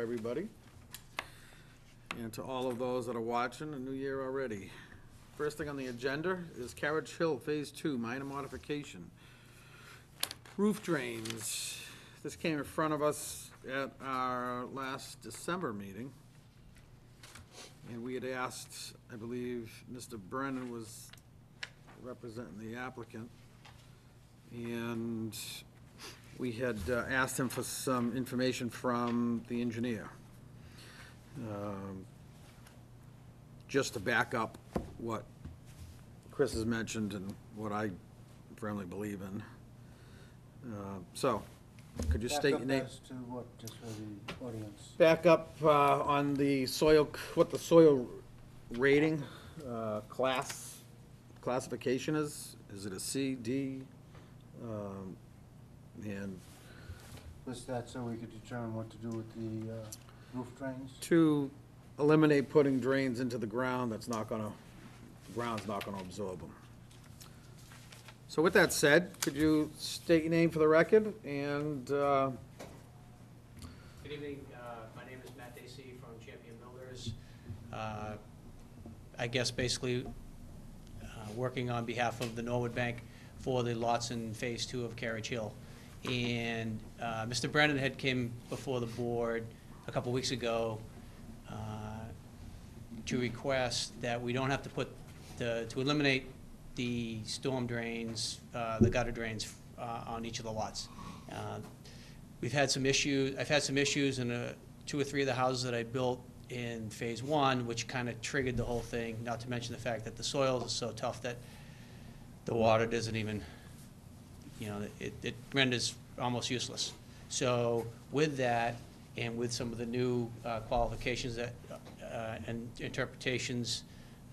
Everybody, and to all of those that are watching, a new year already. First thing on the agenda is Carriage Hill Phase 2 minor modification. Roof drains. This came in front of us at our last December meeting. And we had asked, I believe Mr. Brennan was representing the applicant. And we had asked him for some information from the engineer. Just to back up what Chris has mentioned and what I firmly believe in. So, could you state your name? Back up as to what, just for the audience? Back up on the soil, what the soil rating classification is. Is it a C, D? And List that so we could determine what to do with the roof drains? to eliminate putting drains into the ground, the ground's not gonna absorb them. So with that said, could you state your name for the record and, Good evening, my name is Matt Dacey from Champion Builders. I guess basically working on behalf of the Norwood Bank for the lots in Phase 2 of Carriage Hill. And Mr. Brennan had came before the board a couple weeks ago to request that we don't have to put to eliminate the storm drains, the gutter drains on each of the lots. We've had some issues. I've had some issues in 2 or 3 of the houses that I built in Phase 1, which kind of triggered the whole thing. Not to mention the fact that the soils are so tough that the water doesn't even, it renders almost useless. So with that, and with some of the new qualifications that and interpretations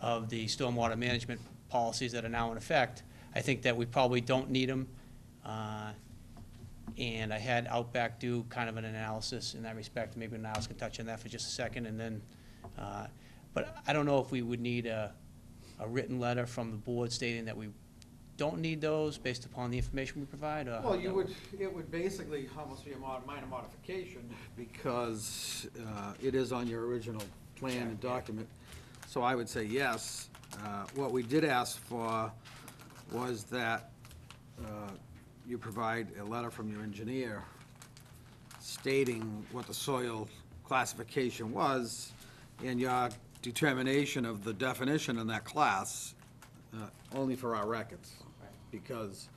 of the stormwater management policies that are now in effect, I think that we probably don't need them. And I had Outback do kind of an analysis in that respect. Maybe Niles can touch on that for just a second, and then, but I don't know if we would need a written letter from the board stating that we don't need those based upon the information we provide? Or well, it would basically almost be a minor modification because it is on your original plan and document. So I would say yes. What we did ask for was that you provide a letter from your engineer stating what the soil classification was and your determination of the definition in that class, only for our records. Because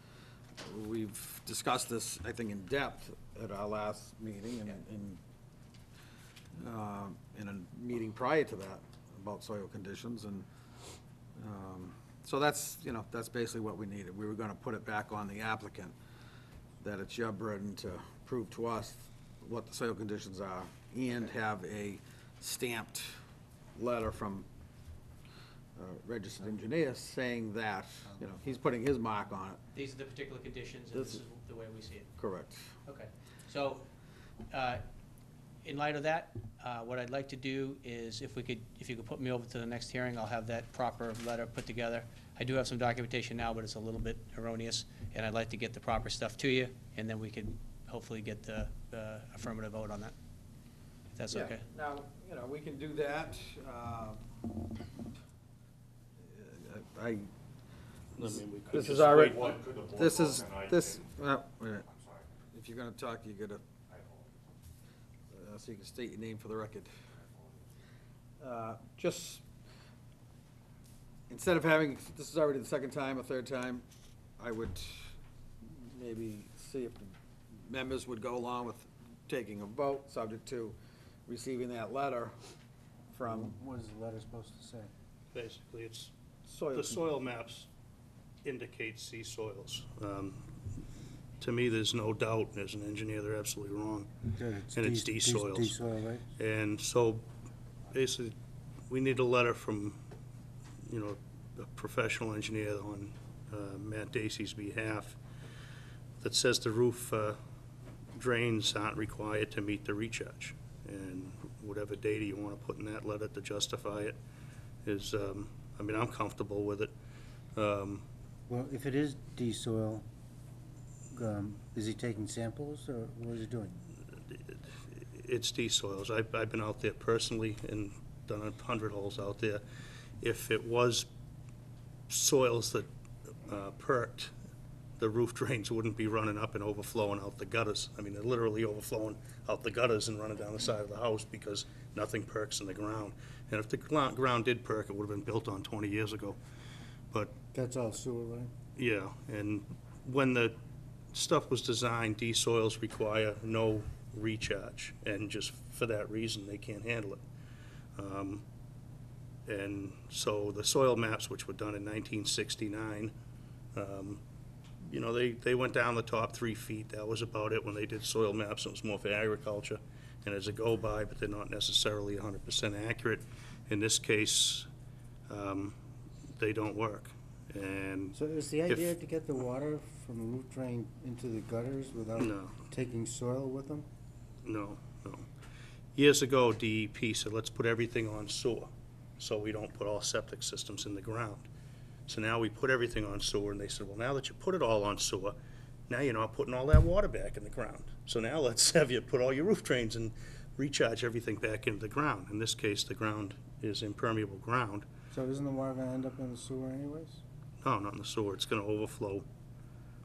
we've discussed this, I think, in depth at our last meeting and in a meeting prior to that about soil conditions. And so that's basically what we needed. We were going to put it back on the applicant, that it's your burden to prove to us what the soil conditions are and have a stamped letter from registered engineer saying that, he's putting his mark on it. These are the particular conditions, and this is the way we see it. Correct. Okay. So, in light of that, what I'd like to do is if you could put me over to the next hearing, I'll have that proper letter put together. I do have some documentation now, but it's a little bit erroneous, and I'd like to get the proper stuff to you, and then we could hopefully get the affirmative vote on that. If that's okay. Now, we can do that. This is already, if you're gonna talk, you gotta, so you can state your name for the record. Just, instead of having, this is already the second time or third time, I would maybe see if the members would go along with taking a vote, subject to receiving that letter from. What is the letter supposed to say? Basically, it's, Soil. the soil maps indicate sea soils. To me, there's no doubt, as an engineer, they're absolutely wrong. And it's D soils. D soil, right? And so, basically, we need a letter from, a professional engineer on Matt Dacey's behalf that says the roof drains aren't required to meet the recharge. And whatever data you want to put in that letter to justify it is, I'm comfortable with it. Well, if it is D soil, is he taking samples or what is he doing? it's de-soils. I've been out there personally and done 100 holes out there. If it was soils that perked, the roof drains wouldn't be running up and overflowing out the gutters. I mean, they're literally overflowing out the gutters and running down the side of the house because nothing perks in the ground. And if the ground did perk, it would have been built on 20 years ago. But, That's all sewer, right? yeah, and when the stuff was designed, de-soils require no recharge, and just for that reason, they can't handle it. And so the soil maps, which were done in 1969, you know, they went down the top 3 feet. That was about it when they did soil maps. It was more for agriculture and as a go-by, but they're not necessarily 100% accurate. In this case, they don't work. And So is the If- idea to get the water from the roof drain into the gutters without No. taking soil with them? no. Years ago, DEP said, let's put everything on sewer, so we don't put all septic systems in the ground. So now we put everything on sewer, and they said, well, now that you put it all on sewer, now you're not putting all that water back in the ground. So now let's have you put all your roof drains and recharge everything back into the ground. In this case, the ground is impermeable ground. So isn't the water gonna end up in the sewer anyways? No, not in the sewer. It's gonna overflow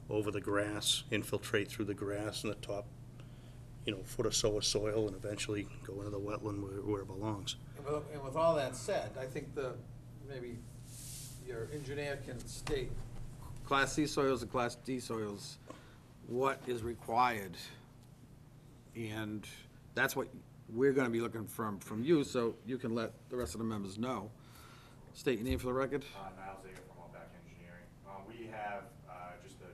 over the grass, infiltrate through the grass and the top, you know, foot or so of soil, and eventually go into the wetland where it belongs. And with all that said, I think maybe your engineer can state Class C soils and Class D soils, what is required. And that's what we're gonna be looking from you, so you can let the rest of the members know. State your name for the record. Niall Zager from Outback Engineering. We have, just to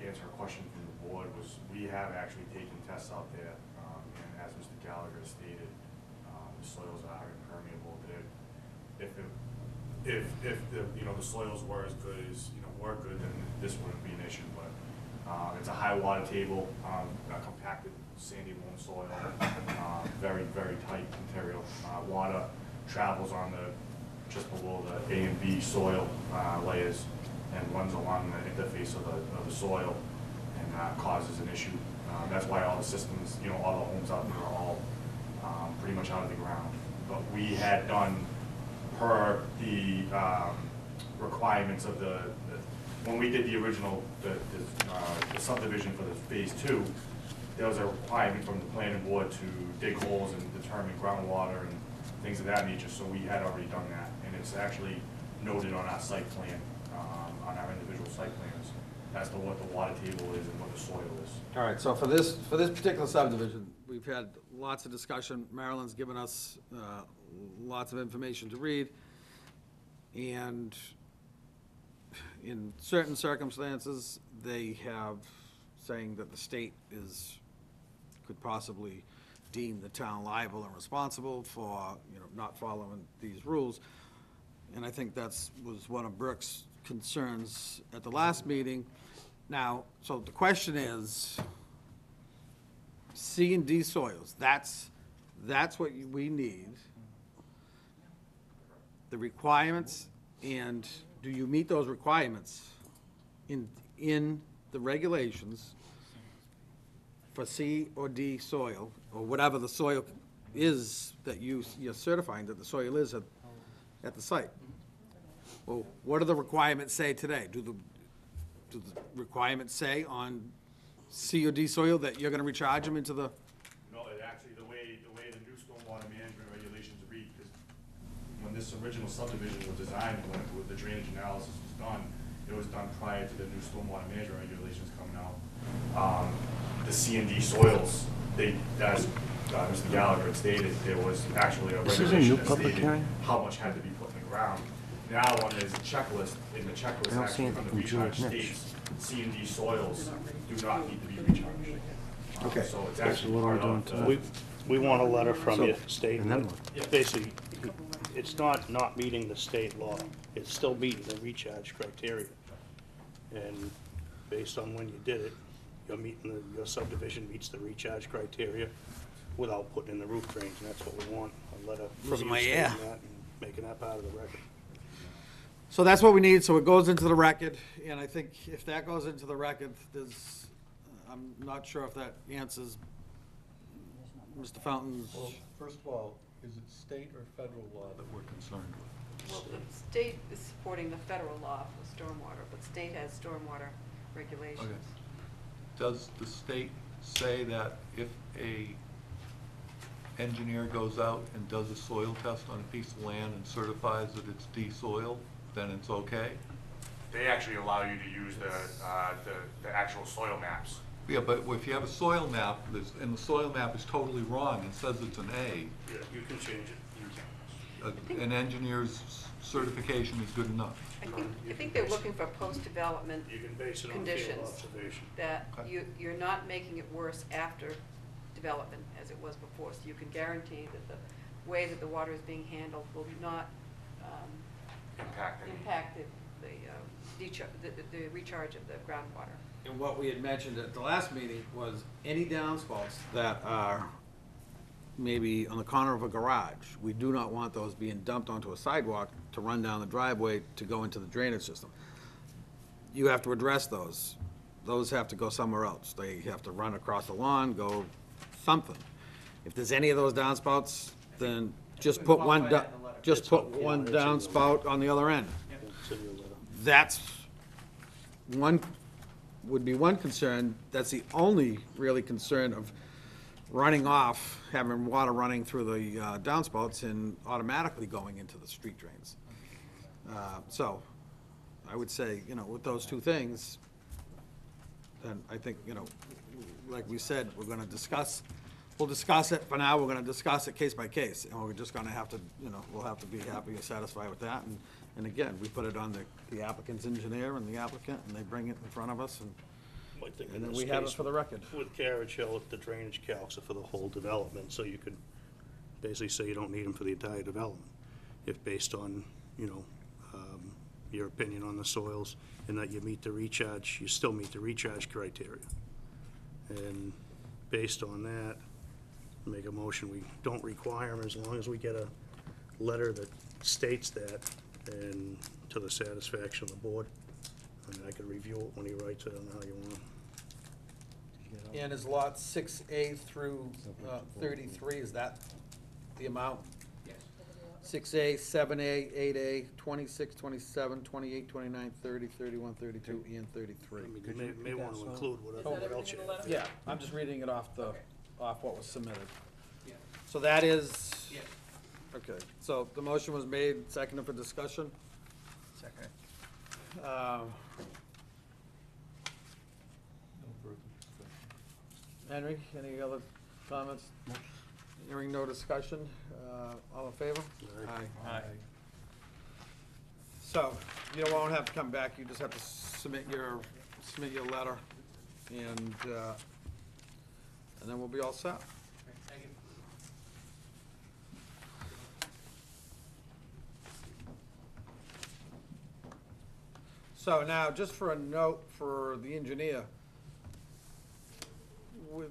answer a question from the board, was we have actually taken tests out there, and as Mr. Gallagher stated, the soils are impermeable. If the soils were as good as, were good, then this wouldn't be an issue, but it's a high water table, a compacted sandy loam soil, very, very tight material. Water travels on just below the A and B soil layers and runs along the interface of the soil and causes an issue. That's why all the systems, all the homes out there are all pretty much out of the ground. But we had done per the requirements of when we did the original, the subdivision for the phase 2, there was a requirement from the planning board to dig holes and determine groundwater and things of that nature, so we had already done that. And it's actually noted on our site plan, on our individual site plans, as to what the water table is and what the soil is. All right, so for this particular subdivision, we've had lots of discussion. Marilyn's given us lots of information to read. And in certain circumstances, they have saying that the state could possibly deem the town liable and responsible for, not following these rules. And I think was one of Brooks' concerns at the last meeting. Now, so the question is, C and D soils, that's what we need. The requirements, and do you meet those requirements in the regulations for C or D soil, or whatever the soil is that you're certifying that the soil is at the site? Well, what do the requirements say today? Do the requirements say on C or D soil that you're gonna recharge them into the? No, it actually, the way the new stormwater management regulations read, because when this original subdivision was designed, when the drainage analysis was done, it was done prior to the new stormwater management regulations coming out. The C and D soils, as Mr. Gallagher had stated, there was actually a regulation that stated how much had to be put in the ground. Now, when there's a checklist, in the checklist actually on the recharge states, C and D soils do not need to be recharged. Okay. So it's actually what part I'm of doing the. tonight. We want a letter from you stating, and then that basically, it's not meeting the state law. It's still meeting the recharge criteria. And based on when you did it, your subdivision meets the recharge criteria without putting in the roof drains, and that's what we want, a letter from Losing you my stating ear. that and making that part of the record. So that's what we need, so it goes into the record, and I think if that goes into the record, I'm not sure if that answers Mr. Fountain's, Well, first of all, is it state or federal law that we're concerned with? Well, the state is supporting the federal law for stormwater, but state has stormwater regulations. Okay. Does the state say that if a engineer goes out and does a soil test on a piece of land and certifies that it's de-soiled, then it's okay? They actually allow you to use the actual soil maps. Yeah, but if you have a soil map, and the soil map is totally wrong and says it's an A, Yeah, you can change it. You can. an engineer's certification is good enough. I think they're looking for post-development You can base it on field conditions, observation. that Okay. you're not making it worse after development as it was before. So you can guarantee that the way that the water is being handled will not Impact any. impact the recharge of the groundwater. and what we had mentioned at the last meeting was any downspouts that are maybe on the corner of a garage, we do not want those being dumped onto a sidewalk to run down the driveway to go into the drainage system. You have to address those. Those have to go somewhere else. They have to run across the lawn, go something. If there's any of those downspouts, then just put one, just put one downspout on the other end. It's in your letter. That's one, would be one concern. That's the only really concern of running off, having water running through the downspouts and automatically going into the street drains. So I would say, with those two things, then I think, like we said, we'll discuss it. For now, we're gonna discuss it case by case, and we're just gonna have to, we'll have to be happy and satisfied with that. And again, we put it on the applicant's engineer and the applicant, and they bring it in front of us, I think in and then this we have it case for the record. With Carriage Hill, the drainage calcs are for the whole development, so you could basically say you don't need them for the entire development. If based on, your opinion on the soils, and that you meet the recharge, you still meet the recharge criteria. And based on that, make a motion, we don't require them as long as we get a letter that states that, and to the satisfaction of the board. I mean, I could review it when he writes it, I don't know how you want. And is lot 6A through 33, is that the amount? Yes. 6A, 7A, 8A, 26, 27, 28, 29, 30, 31, 32, and 33. I mean, Could you you may repeat want that, to Sal? include whatever else you have. Yeah, I'm just reading it off what was submitted. Yeah. So that is, Yeah. okay, so the motion was made, seconded for discussion. Second. Um, No further discussion. Henry, any other comments? Hearing no discussion, all in favor? Aye. So, you won't have to come back, you just have to submit your letter, and then we'll be all set. Thank you. So now, just for a note for the engineer,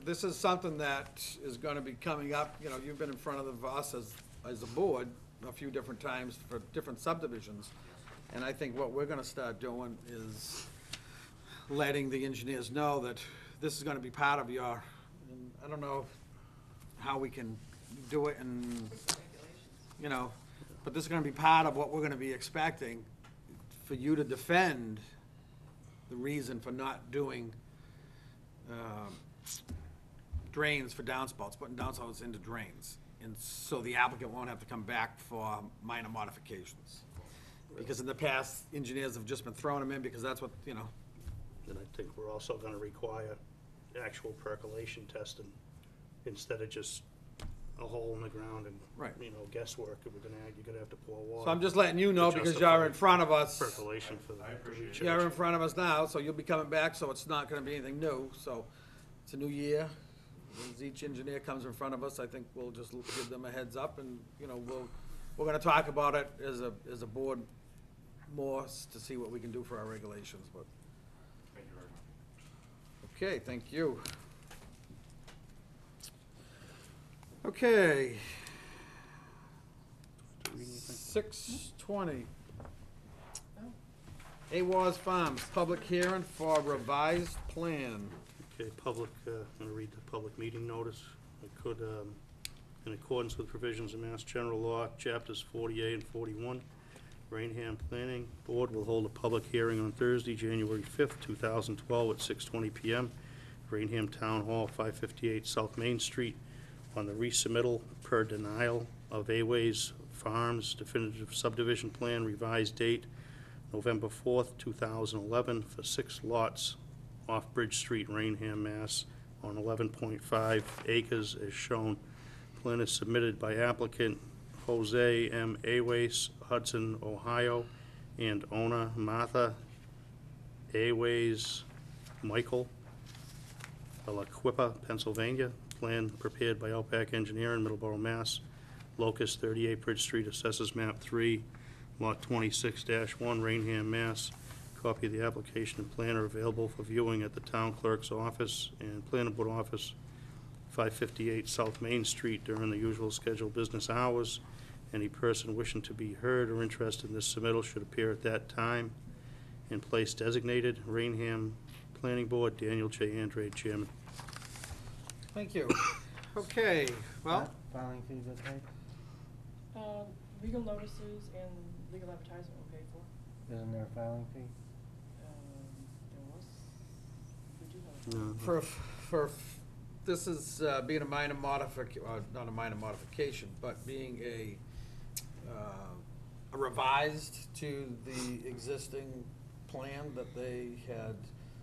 this is something that is gonna be coming up, you've been in front of us as a board a few different times for different subdivisions. And I think what we're gonna start doing is letting the engineers know that this is gonna be part of your, and I don't know how we can do it and, but this is gonna be part of what we're gonna be expecting for you to defend the reason for not doing, drains for downspouts, putting downspouts into drains. And so the applicant won't have to come back for minor modifications. Because in the past, engineers have just been throwing them in because that's what, And I think we're also gonna require actual percolation testing instead of just a hole in the ground and, Right. Guesswork. You're gonna have to pour water. So I'm just letting you know To because justify you're in front of us. Percolation for the I appreciate it. recharge. You're in front of us now, so you'll be coming back, so it's not gonna be anything new. So it's a new year. As each engineer comes in front of us, I think we'll just give them a heads up and, we're gonna talk about it as a board more to see what we can do for our regulations, but, Thank you very much. okay, thank you. Okay. 6:20. AWAS Farms, public hearing for revised plan. Okay, I'm gonna read the public meeting notice. I could, in accordance with provisions of Mass General Law, Chapters 48 and 41, Raynham Planning Board will hold a public hearing on Thursday, January 5th, 2012, at 6:20 PM, Raynham Town Hall, 558 South Main Street, on the resubmittal per denial of A-Ways Farms definitive subdivision plan, revised date November 4th, 2011, for 6 lots off Bridge Street, Raynham, Mass, on 11.5 acres as shown. Plan is submitted by applicant Jose M. Aways, Hudson, Ohio, and owner Martha Aways Michael, Alaquippa, Pennsylvania. Plan prepared by Outback Engineering, Middleborough, Mass. Locus 38 Bridge Street, Assessors Map 3, Lot 26-1, Raynham, Mass. Copy of the application and plan are available for viewing at the town clerk's office and planning board office, 558 South Main Street, during the usual scheduled business hours. Any person wishing to be heard or interested in this submittal should appear at that time in place designated. Raynham Planning Board, Daniel J. Andrade, Chairman. Thank you. Okay, well, Filing fee get paid? Legal notices and legal advertising were paid for. Isn't there a filing fee? There was, we do have. this is being a minor not a minor modification, but being a revised to the existing plan that they had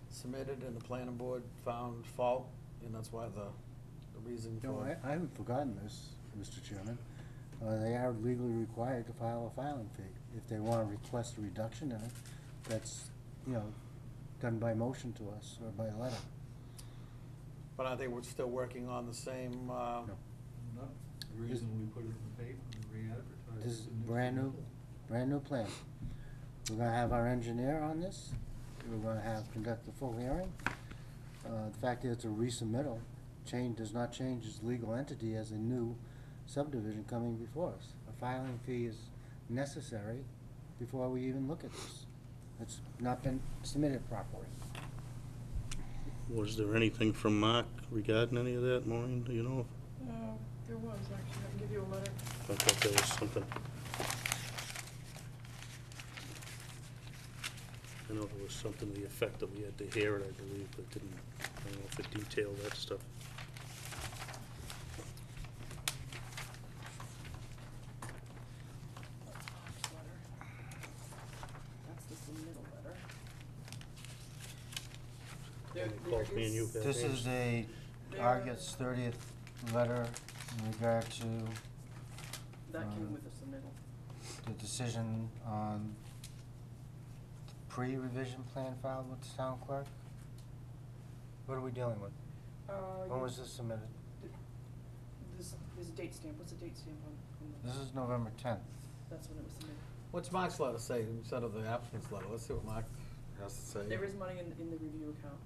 submitted and the planning board found fault, and that's why the reason for. No, I haven't forgotten this, Mr. Chairman. They are legally required to file a filing fee. If they want to request a reduction in it, that's, done by motion to us or by letter. But I think we're still working on the same, Not the reason we put it in the paper and re-advertised. This is brand new plan. We're gonna have our engineer on this. We're gonna conduct the full hearing. The fact that it's a resubmittal does not change its legal entity as a new subdivision coming before us. A filing fee is necessary before we even look at this. It's not been submitted properly. Was there anything from Mark regarding any of that, Maureen, do you know? There was, actually, I can give you a letter. I thought there was something. I know there was something to the effect that we had to hear it, I believe, but didn't, I don't know if it detailed that stuff. That's the submittal letter. Calls me and you. This is a August 30th letter in regard to That came with the submittal. the decision on the pre-revision plan filed with the town clerk. What are we dealing with? When was this submitted? This is a date stamp. What's the date stamp on This is November 10th. That's when it was submitted. what's Mark's letter say instead of the applicant's letter? Let's see what Mark has to say. There is money in the review account.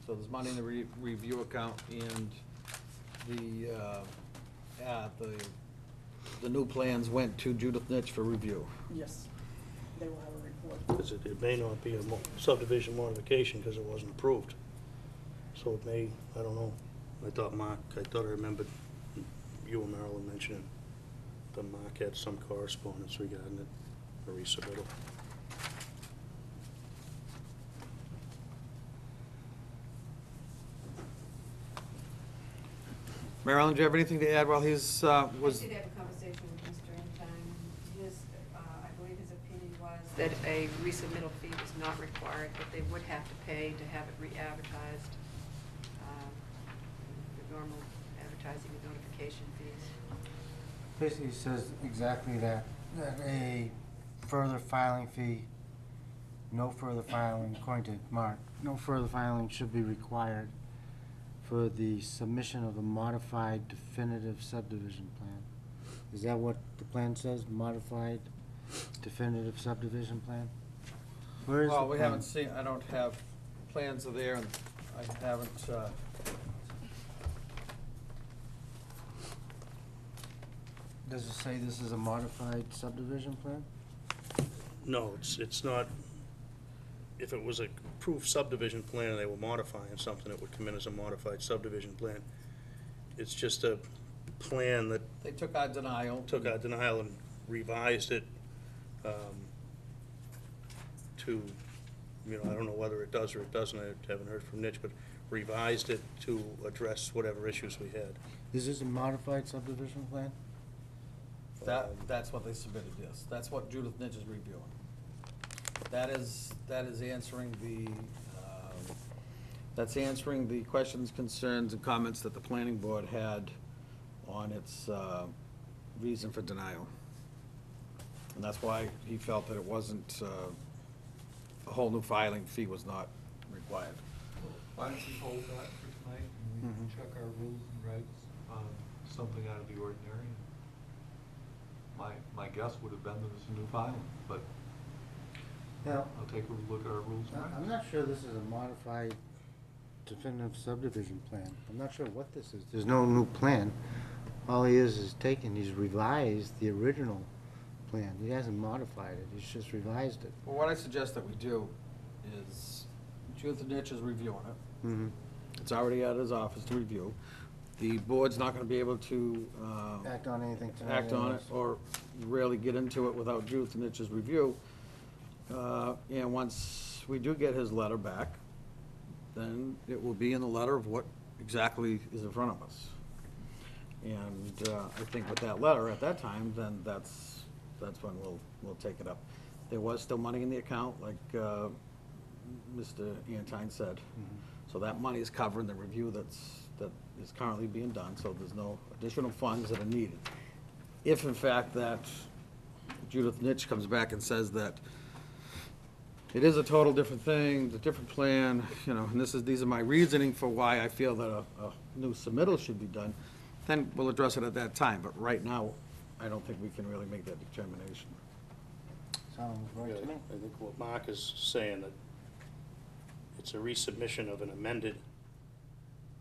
So there's money in the review account, and the new plans went to Judith Nitch for review. Yes, they will have a report. Because it may not be a subdivision modification because it wasn't approved. So it may, I don't know. I thought I remembered you and Marilyn mentioning that Mark had some correspondence regarding it, a resubmittal. Marilyn, do you have anything to add while he's, I did have a conversation with Mr. Antime. I believe his opinion was that a resubmittal fee was not required, but they would have to pay to have it re-advertised. The normal advertising and notification fees. Basically says exactly that a further filing fee, no further filing, according to Mark, no further filing should be required for the submission of a modified definitive subdivision plan. Is that what the plan says, modified definitive subdivision plan? Where is the well, we plan? haven't seen, I don't have, plans are there, and I haven't, Does it say this is a modified subdivision plan? No, it's not, if it was a approved subdivision plan and they were modifying something, it would come in as a modified subdivision plan. It's just a plan that They took our denial. took our denial and revised it to, you know, I don't know whether it does or it doesn't, I haven't heard from Mitch, but revised it to address whatever issues we had. Is this a modified subdivision plan? That's what they submitted, yes. That's what Judith Nitch is reviewing. That is answering that's answering the questions, concerns, and comments that the planning board had on its reason for denial. And that's why he felt that it wasn't, a whole new filing fee was not required. Why don't we hold that for tonight, and we can check our rules and regs on something out of the ordinary? My guess would have been that it's a new filing, but Now, I'll take a look at our rules and regs. I'm not sure this is a modified definitive subdivision plan. I'm not sure what this is. There's no new plan. All he is taking, he's revised the original plan. He hasn't modified it, he's just revised it. Well, what I suggest that we do is, Judith Nitch is reviewing it. Mm-hmm. It's already at his office to review. The board's not gonna be able to, Act on anything tonight. act on it or really get into it without Judith Nitch's review. And once we do get his letter back, then it will be in the letter of what exactly is in front of us. And I think with that letter at that time, then that's when we'll take it up. There was still money in the account, like Mr. Antine said. So that money is covering the review that is currently being done, so there's no additional funds that are needed. If in fact that Judith Nitch comes back and says that it is a total different thing, a different plan, you know, and these are my reasoning for why I feel that a new submittal should be done, then we'll address it at that time. But right now, I don't think we can really make that determination. Sounds right to me. I think what Mark is saying, that it's a resubmission of an amended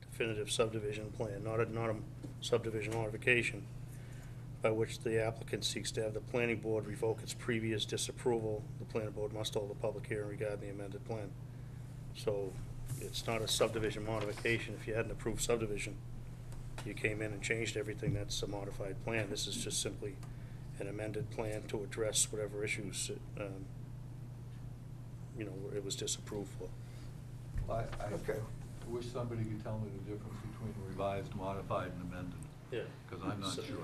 definitive subdivision plan, not a subdivision modification, by which the applicant seeks to have the planning board revoke its previous disapproval. The planning board must hold a public hearing regarding the amended plan. So it's not a subdivision modification. If you had an approved subdivision, you came in and changed everything, that's a modified plan. This is just simply an amended plan to address whatever issues, you know, it was disapproved for. I Okay. wish somebody could tell me the difference between revised, modified, and amended, Yeah. because I'm not sure.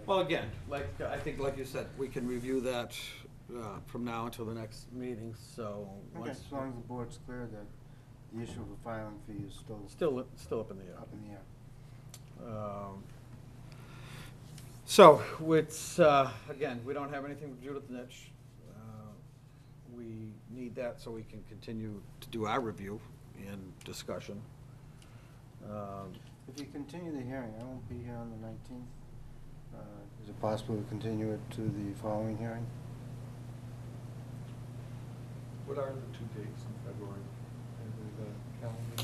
Well, again, I think like you said, we can review that from now until the next meeting, so Okay, once, as long as the board's clear that the issue of the filing fee is still still up in the air. up in the air. So, it's, again, we don't have anything with Judith Nitch. We need that so we can continue to do our review and discussion. If you continue the hearing, I won't be here on the 19th. Is it possible to continue it to the following hearing? What are the 2 dates in February? Anybody got a calendar?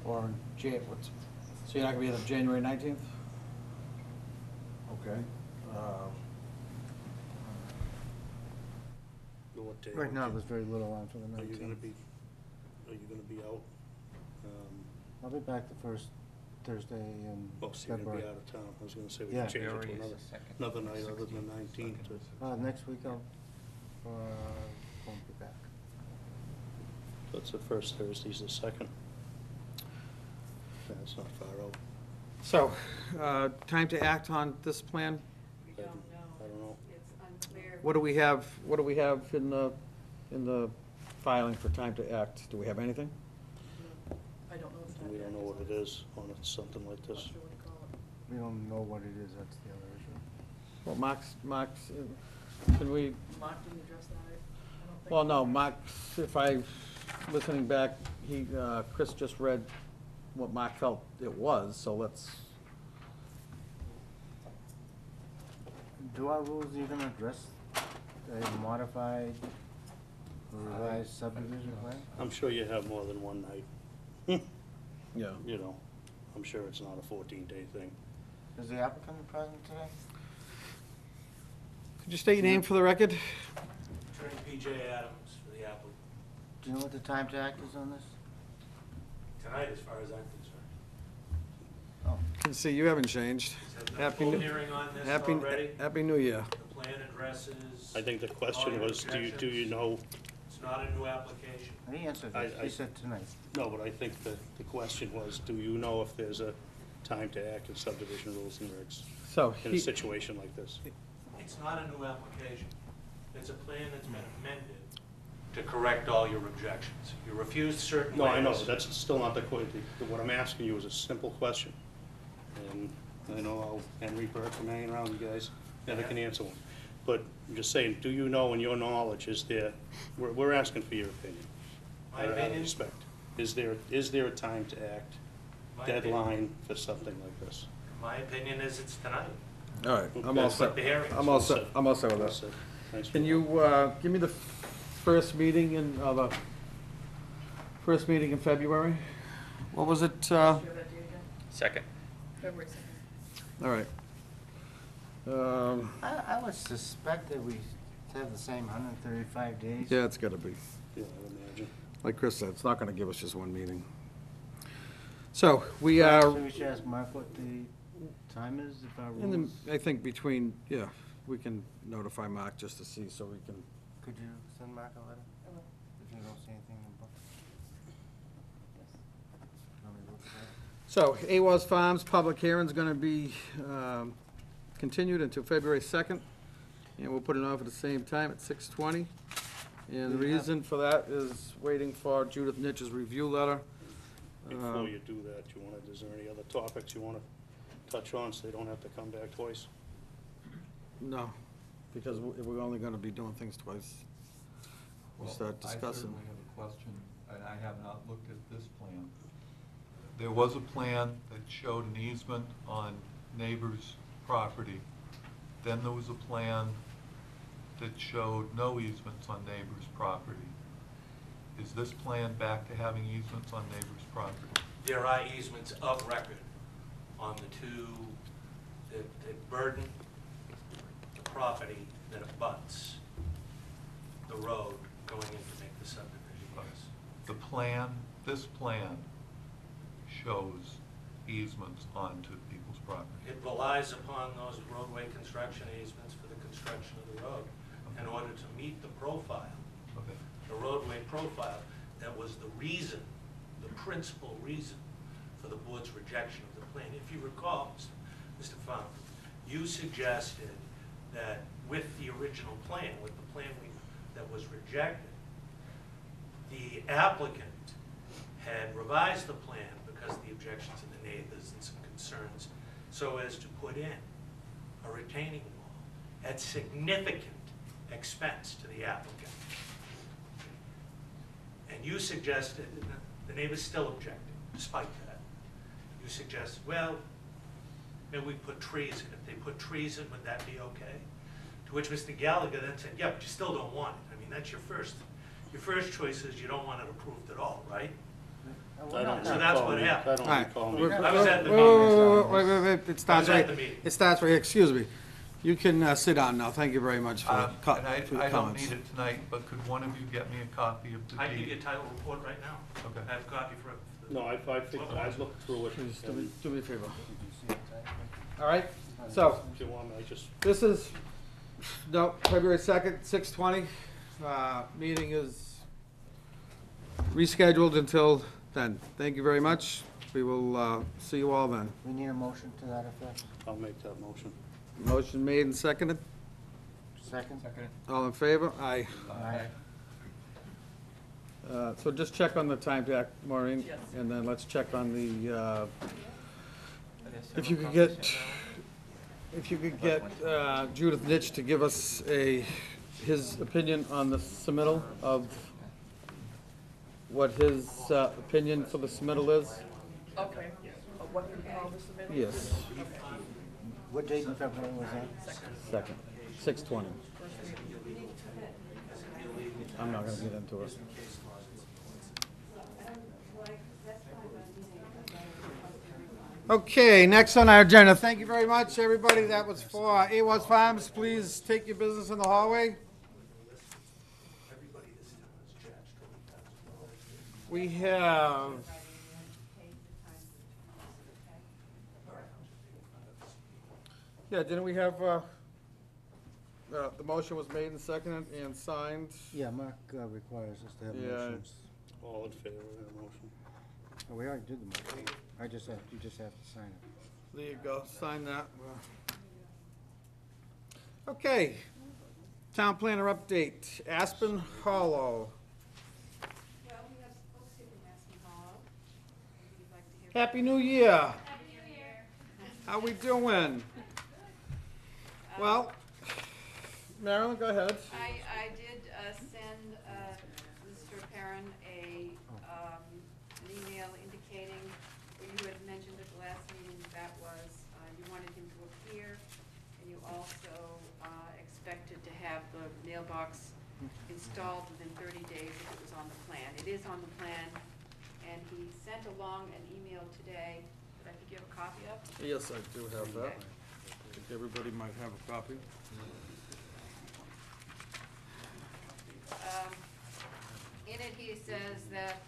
Or, so you're not gonna be at January 19th? Okay. What day Right would now, you- there's very little on for the Are 19th. you gonna be out? I'll be back the first Thursday in Oh, so you're gonna February. be out of town. I was gonna say we Yeah. can change it to another night other than the 19th. Next week I'll, won't be back. That's the first Thursday's the second. That's not far out. So, time to act on this plan? We don't know. I don't know. It's unclear. What do we have in the filing for time to act? Do we have anything? I don't know what the time We don't know what it is on something like Not this. sure what to call it. We don't know what it is, that's the other issue. Well, Mark's, can we, Mark didn't address that, I don't think. well, no, Mark, if listening back, Chris just read what Mark felt it was, so let's, Do our rules even address a modified or revised subdivision plan? I'm sure you have more than one night. yeah. You know, I'm sure it's not a 14-day thing. Is the applicant present today? Could you state your name for the record? Attorney P.J. Adams for the applicant. Do you know what the time to act is on this? Tonight, as far as I'm concerned. Can see you haven't changed. Is there Happy no New- full hearing on this Happy, already? Happy New Year. The plan addresses. I think the all question your was, do you objections. know, It's not a new application. He answered I- this, I- he said tonight. no, but I think the question was, do you know if there's a time to act in subdivision rules and regs So, in a situation like this? It's not a new application. It's a plan that's been amended to correct all your objections. You refused certain No, I know, ways. that's still not the question. What I'm asking you is a simple question. And I know Henry Burke and hanging around, you guys never can answer one. But I'm just saying, do you know, in your knowledge, is there, we're asking for your opinion. My Out of opinion? respect. Is there a time to act, My opinion- deadline for something like this? My opinion is it's tonight. all right, I'm all That's set. what the hearing is. I'm all set, I'm all set with That's that. it. Thanks for Can that. you, give me the first meeting in, the first meeting in February? What was it, Do you have that date again? Second. February 2nd. all right. I would suspect that we have the same 135 days. Yeah, it's gotta be. Yeah, I would imagine. Like Chris said, it's not gonna give us just one meeting. So, we So are, we should ask Mark what the time is, if our in rules. the, I think between, yeah, we can notify Mark just to see, so we can, Could you send Mark a letter I will. if you don't see anything in the book? Yes. Want me to look at it? so, AWAS Farms, public hearing's gonna be, continued until February 2nd, and we'll put it on for the same time at 6:20. And the Do you have- reason for that is waiting for Judith Nitch's review letter. Before you do that, is there any other topics you wanna touch on, so they don't have to come back twice? No, because we're only gonna be doing things twice. We'll start I discussing. certainly have a question, and I have not looked at this plan. There was a plan that showed an easement on neighbor's property. Then there was a plan that showed no easements on neighbor's property. Is this plan back to having easements on neighbor's property? There are easements of record on the two that burden the property that abuts the road going in to make the subdivision, yes. The plan, this plan shows easements onto people's property. It relies upon those roadway construction easements for the construction of the road in order to meet the profile, Okay. the roadway profile. That was the reason, the principal reason for the board's rejection of the plan. If you recall, Mr. Fung, you suggested that with the original plan, with the plan that was rejected, the applicant had revised the plan because of the objections of the neighbors and some concerns, so as to put in a retaining wall at significant expense to the applicant. And you suggested, and the neighbors still objected despite that. You suggested, well, maybe we put trees in. If they put trees in, would that be okay? To which Mr. Gallagher then said, yeah, but you still don't want it. I mean, that's your first choice is you don't want it approved at all, right? I don't So that's recall what me- happened. I don't All right. recall me. I was at the Wait, it starts I was at right, the meeting. it starts right, excuse me. You can sit down now, thank you very much for And for I your don't comments. need it tonight, but could one of you get me a copy of the I can give you a deed? title report right now. Okay. I have a copy for the. No, I think, I've looked through it, Please, and do me a favor. Did you see it, Ty? All right, so, if you want me, I just, this is, no, February 2nd, 6:20. Meeting is rescheduled until then. Thank you very much. We will see you all then. We need a motion to that effect. I'll make that motion. Motion made and seconded. Second? All in favor? Aye. Aye. So just check on the time to act, Maureen, Yes. and then let's check on the, Are there if you several could copies get, here if you could get Judith Nitch to give us his opinion on the submittal of what his opinion for the submittal is. Okay. What you call the submittal? Yes, What date in February was that? second, 6:20. I'm not gonna get into it. Okay, next on our agenda. Thank you very much, everybody. That was for AWAS Farms. Please take your business in the hallway. Everybody this time is we have, yeah, didn't we have, the motion was made and seconded and signed? Yeah, Mark requires us to have Yeah. motions. All in favor of that motion? Oh, we already did the motion. You just have to sign it. There you go, sign that. Okay, town planner update, Aspen Hollow. Well, we have folks here from Aspen Hollow. Maybe you'd like to hear. Happy New Year. How we doing? Well, Marilyn, go ahead. I did send Mr. Perrin an email indicating what you had mentioned at the last meeting, that was you wanted him to appear, and you also expected to have the mailbox installed within 30 days if it was on the plan. It is on the plan, and he sent along an email today that I think you have a copy of. Yes, I do have that. I think everybody might have a copy. In it, he says that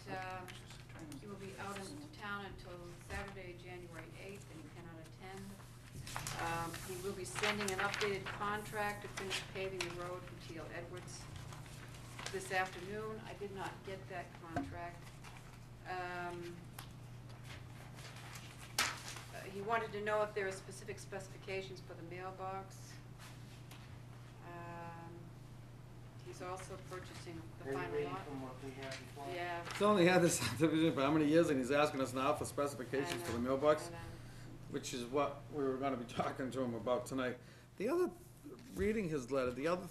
he will be out in town until Saturday, January 8th, and he cannot attend. He will be sending an updated contract to finish paving the road from Teal Edwards this afternoon. I did not get that contract. He wanted to know if there are specific specifications for the mailbox. He's also purchasing the final lot. From what we had before? Yeah. He's only had this subdivision for how many years, and he's asking us now for specifications for the mailbox, which is what we were gonna be talking to him about tonight. The other, reading his letter, the other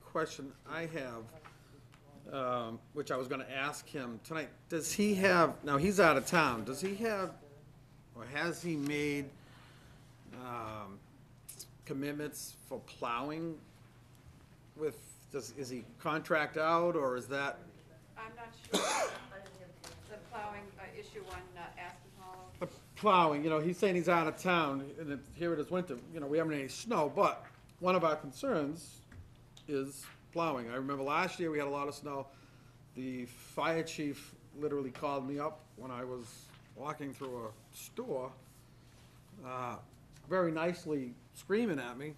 question I have, which I was gonna ask him tonight, does he have, now he's out of town, does he have, or has he made, commitments for plowing with, is he contract out, or is that? I'm not sure. The plowing issue on Aspen Hollow. Plowing, you know, he's saying he's out of town, and here it is winter, you know, we haven't any snow, but one of our concerns is plowing. I remember last year we had a lot of snow. The fire chief literally called me up when I was walking through a store, very nicely screaming at me,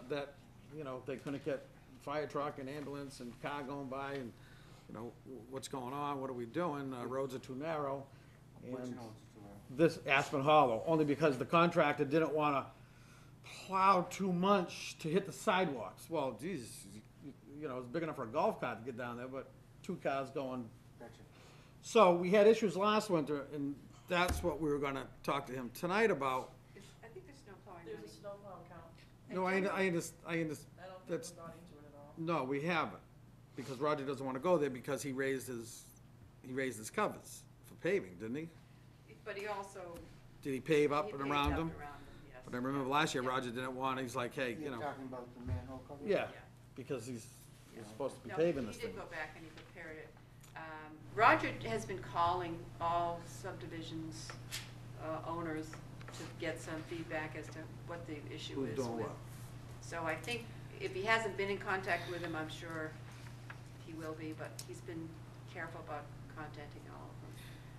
that, you know, they couldn't get fire truck and ambulance and car going by, and, you know, what's going on, what are we doing, roads are too narrow. Which And notes is too loud? this Aspen Hollow, only because the contractor didn't wanna plow too much to hit the sidewalks. Well, geez, you know, it's big enough for a golf cart to get down there, but two cars going. Gotcha. So we had issues last winter, and that's what we were gonna talk to him tonight about. I think there's no plowing There's money. a snowplow account. No, I I don't that's, think we got into it at all. no, we haven't, because Roger doesn't wanna go there because he raised his covers for paving, didn't he? But he also. Did he pave up he and paved around up them? yes. But I remember last year Yeah. Roger didn't want, he's like, hey, you You're know, talking about the manhole cover? yeah, because he's supposed to be No, paving this he thing. did go back and he prepared it. Roger has been calling all subdivisions owners to get some feedback as to what the issue Who's is doing with. what? So I think if he hasn't been in contact with him, I'm sure he will be, but he's been careful about contacting all of them.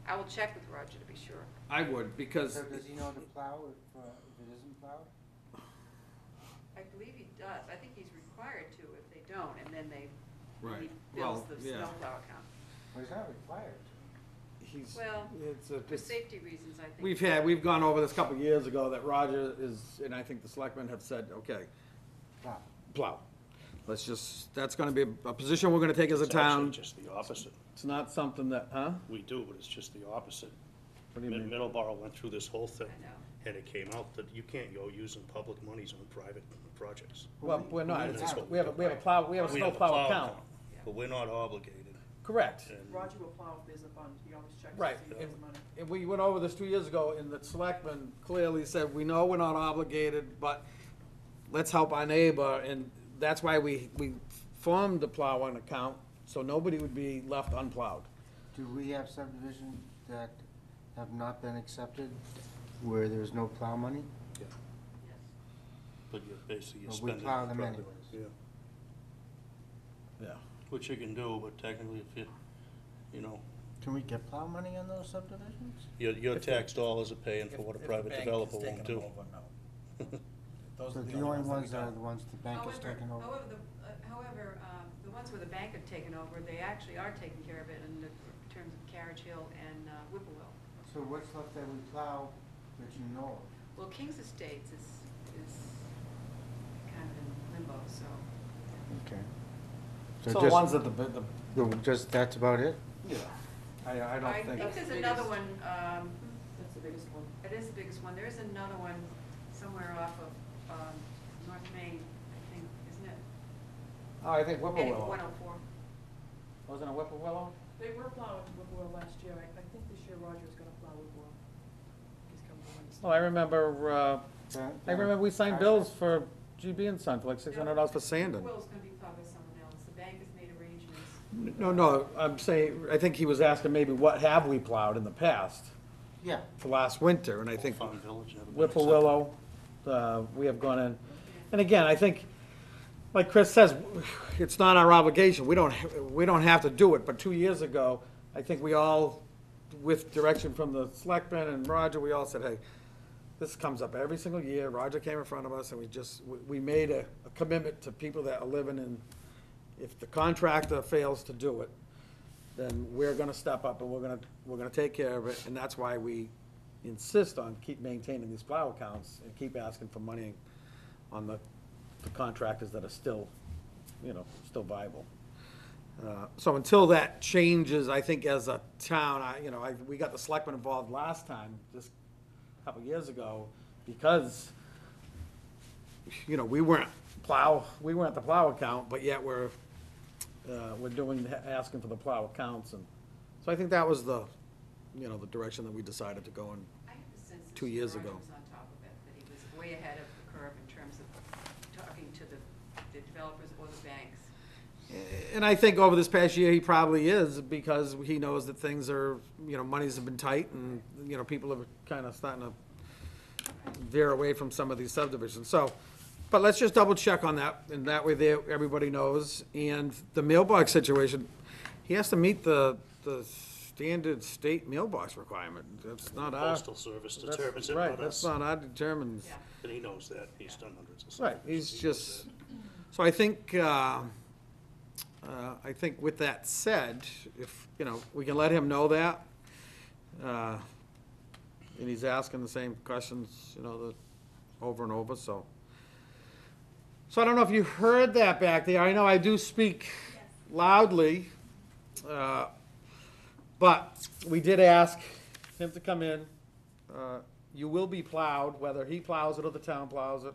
I will check with Roger to be sure. I would, because, So does he know to plow if it isn't plowed? I believe he does. I think he's required to if they don't, and then he right, bills well, the yeah, snowplow account. Well, he's not required to. he's, Well, For it's, safety reasons, I think. we've gone over this a couple of years ago, that Roger is, and I think the selectmen have said, okay, Plow. plow. Let's just, that's gonna be a position we're gonna take as a It's actually town. just the opposite. It's not something that, huh? We do, but it's just the opposite. What do you mean? Middleborough went through this whole thing, I know. and it came out that you can't go using public monies on private projects. Well, we're not, That's it's, what we have a plow, we have a We snow have a plow account. But we're not obligated. Correct. And Roger will plow if there's a fund, he always checks to Right, see if there's money. And we went over this 2 years ago, and the selectmen clearly said, we know we're not obligated, but let's help our neighbor, and that's why we formed the plowing account, so nobody would be left unplowed. Do we have subdivisions that have not been accepted where there's no plow money? Yeah. Yes. But you're basically, you're But we spending. plow them private- anyways. Yeah, Yeah. which you can do, but technically if you, you know, Can we get plow money on those subdivisions? your tax dollars are paying for what a private developer won't do. Those So are the only that we ones are don't. the ones the bank has taken over? However, the ones where the bank had taken over, they actually are taking care of it in terms of Carriage Hill and Whipplewell. So what's left that we plow that you know of? Well, King's Estates is kind of in limbo, so. Okay. So the ones that the, Just, that's about it? yeah, I don't I think. think there's another one, That's the biggest one. it is the biggest one, there is another one somewhere off of North Main, I think, isn't it? Oh, I think Heading for Whipplewillow. 104. Wasn't it Whipplewillow? They were plowing Whipple last year. I think this year Roger's gonna plow Whipple. He's coming to Wednesday. Oh, I remember we signed bills for GB and Son for like $600 for sanding. Whipplewell's gonna be plowed by someone else, the bank has made arrangements. No, I'm saying, I think he was asking maybe what have we plowed in the past Yeah. for last winter, and I think Farm Village, never been Whipplewillow, we have gone in. And again, I think, like Chris says, it's not our obligation, we don't have to do it, but 2 years ago, I think we all, with direction from the selectmen and Roger, we all said, hey, this comes up every single year, Roger came in front of us, and we made a commitment to people that are living in, if the contractor fails to do it, then we're gonna step up and we're gonna take care of it, and that's why we insist on keep maintaining these plow accounts and keep asking for money on the contractors that are still, still viable. So until that changes, I think as a town, we got the selectmen involved last time, just a couple of years ago, because, we weren't the plow account, but yet we're asking for the plow accounts, and so I think that was the direction that we decided to go in. I have the sense that 2 years Roger ago. was on top of it, that he was way ahead of the curve in terms of talking to the developers or the banks. And I think over this past year, he probably is, because he knows that things are, monies have been tight, and, people are kind of starting to veer away from some of these subdivisions, so, but let's just double check on that, and that way there, everybody knows. And the mailbox situation, he has to meet the standard state mailbox requirement, that's not our. Postal Service that's- determines it, Right, not that's us. not our determines. Yeah. And he knows that, he's done hundreds of Right, subdivisions. he's He knows just, that. so I think with that said, if, we can let him know that, and he's asking the same questions, over and over, so. So I don't know if you heard that back there, I know I do speak loudly, but we did ask him to come in. You will be plowed, whether he plows it or the town plows it.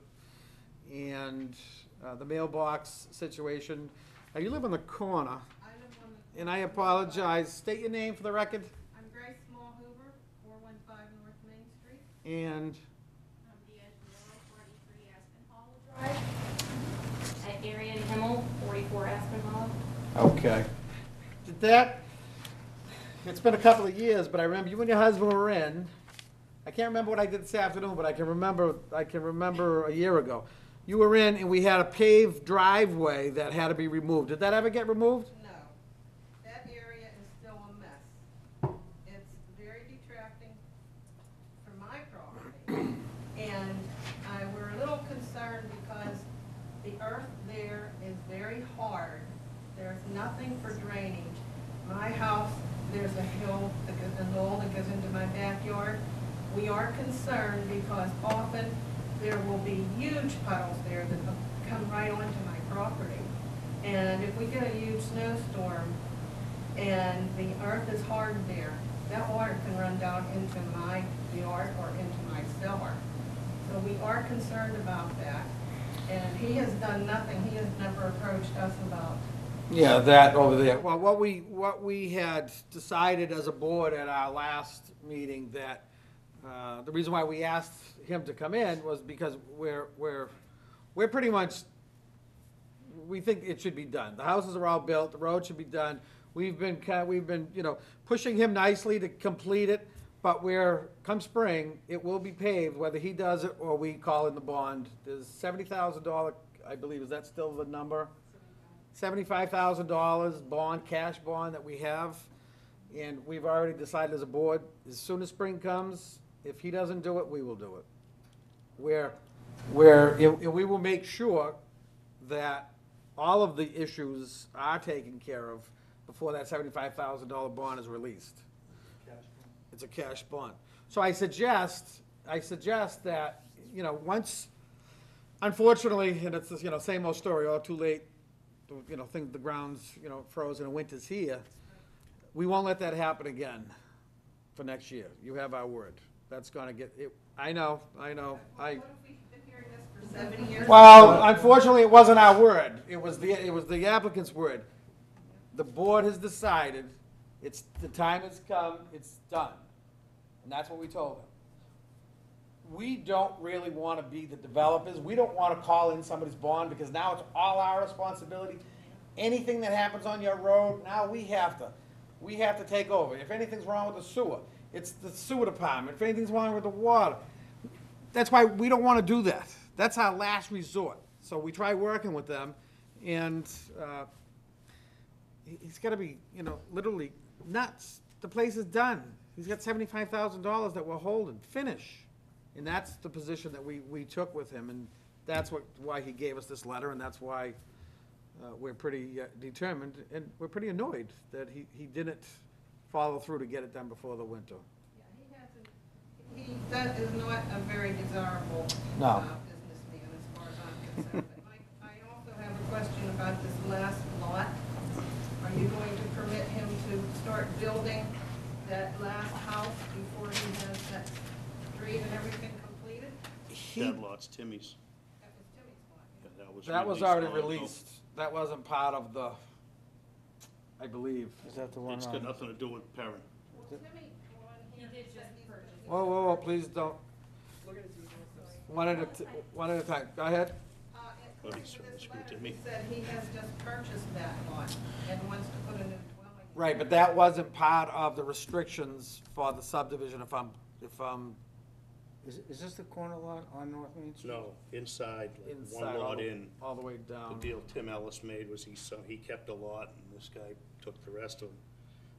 And the mailbox situation, now you live on the corner, I live on the. and I apologize, state your name for the record, I'm Grace Smallhuber, 415 North Main Street. and, I'm D'Angelo, 43 Aspen Hollow Drive. At Arian Himmel, 44 Aspen Hollow. okay. Did that, it's been a couple of years, but I remember you and your husband were in, I can't remember what I did this afternoon, but I can remember a year ago. You were in, and we had a paved driveway that had to be removed. Did that ever get removed? No, that area is still a mess. It's very detracting from my property. And we're a little concerned because the earth there is very hard. There's nothing for drainage. My house, there's a hill, a knoll that goes into my backyard. We are concerned because often there will be huge puddles there that come right onto my property. And if we get a huge snowstorm and the earth is hard there, that water can run down into my yard or into my cellar. So we are concerned about that. And he has done nothing, he has never approached us about. Yeah, that over there. Well, what we had decided as a board at our last meeting, that the reason why we asked him to come in was because we're pretty much, we think it should be done. The houses are all built, the road should be done. We've been, pushing him nicely to complete it, but come spring, it will be paved, whether he does it or we call in the bond. There's $70,000, I believe, is that still the number? $75,000 bond, cash bond that we have. And we've already decided as a board, as soon as spring comes, if he doesn't do it, we will do it. And we will make sure that all of the issues are taken care of before that $75,000 bond is released. It's a cash bond. So I suggest that, once, unfortunately, and it's, same old story, all too late, the ground's, frozen and winter's here. We won't let that happen again for next year. You have our word. That's gonna get, I know. What if we've been hearing this for 7 years? Well, unfortunately, it wasn't our word. It was the applicant's word. The board has decided, the time has come, it's done. And that's what we told them. We don't really want to be the developers. We don't want to call in somebody's bond because now it's all our responsibility. Anything that happens on your road, now we have to take over. If anything's wrong with the sewer, it's the sewer department. If anything's wrong with the water, that's why we don't want to do that. That's our last resort. So we try working with them, and he's got to be, literally nuts. The place is done. He's got $75,000 that we're holding. Finish. And that's the position that we took with him, and that's why he gave us this letter, and that's why we're pretty determined, and we're pretty annoyed that he didn't follow through to get it done before the winter. Yeah, that is not a very desirable No. businessman as far as I'm concerned. But Mike, I also have a question about this last lot. Are you going to permit him to start building that last house before he has that street and everything completed? That lot's Timmy's. That was Timmy's lot. Yeah, That was released already long ago. released. That wasn't part of the, I believe. Is that the one It's got on? nothing to do with Perrin. Well, Timmy, on here did said just he's purchase it. Whoa, please don't. Look at his email. One at a time. Go ahead. According he's to this from letter, Timmy. he said he has just purchased that lot and wants to put a new dwelling. Right, but that wasn't part of the restrictions for the subdivision, if I'm Is this the corner lot on North Main Street? No, inside, like inside, one all lot the, in. all the way The down. deal Tim Ellis made was he kept a lot, and this guy took the rest of them.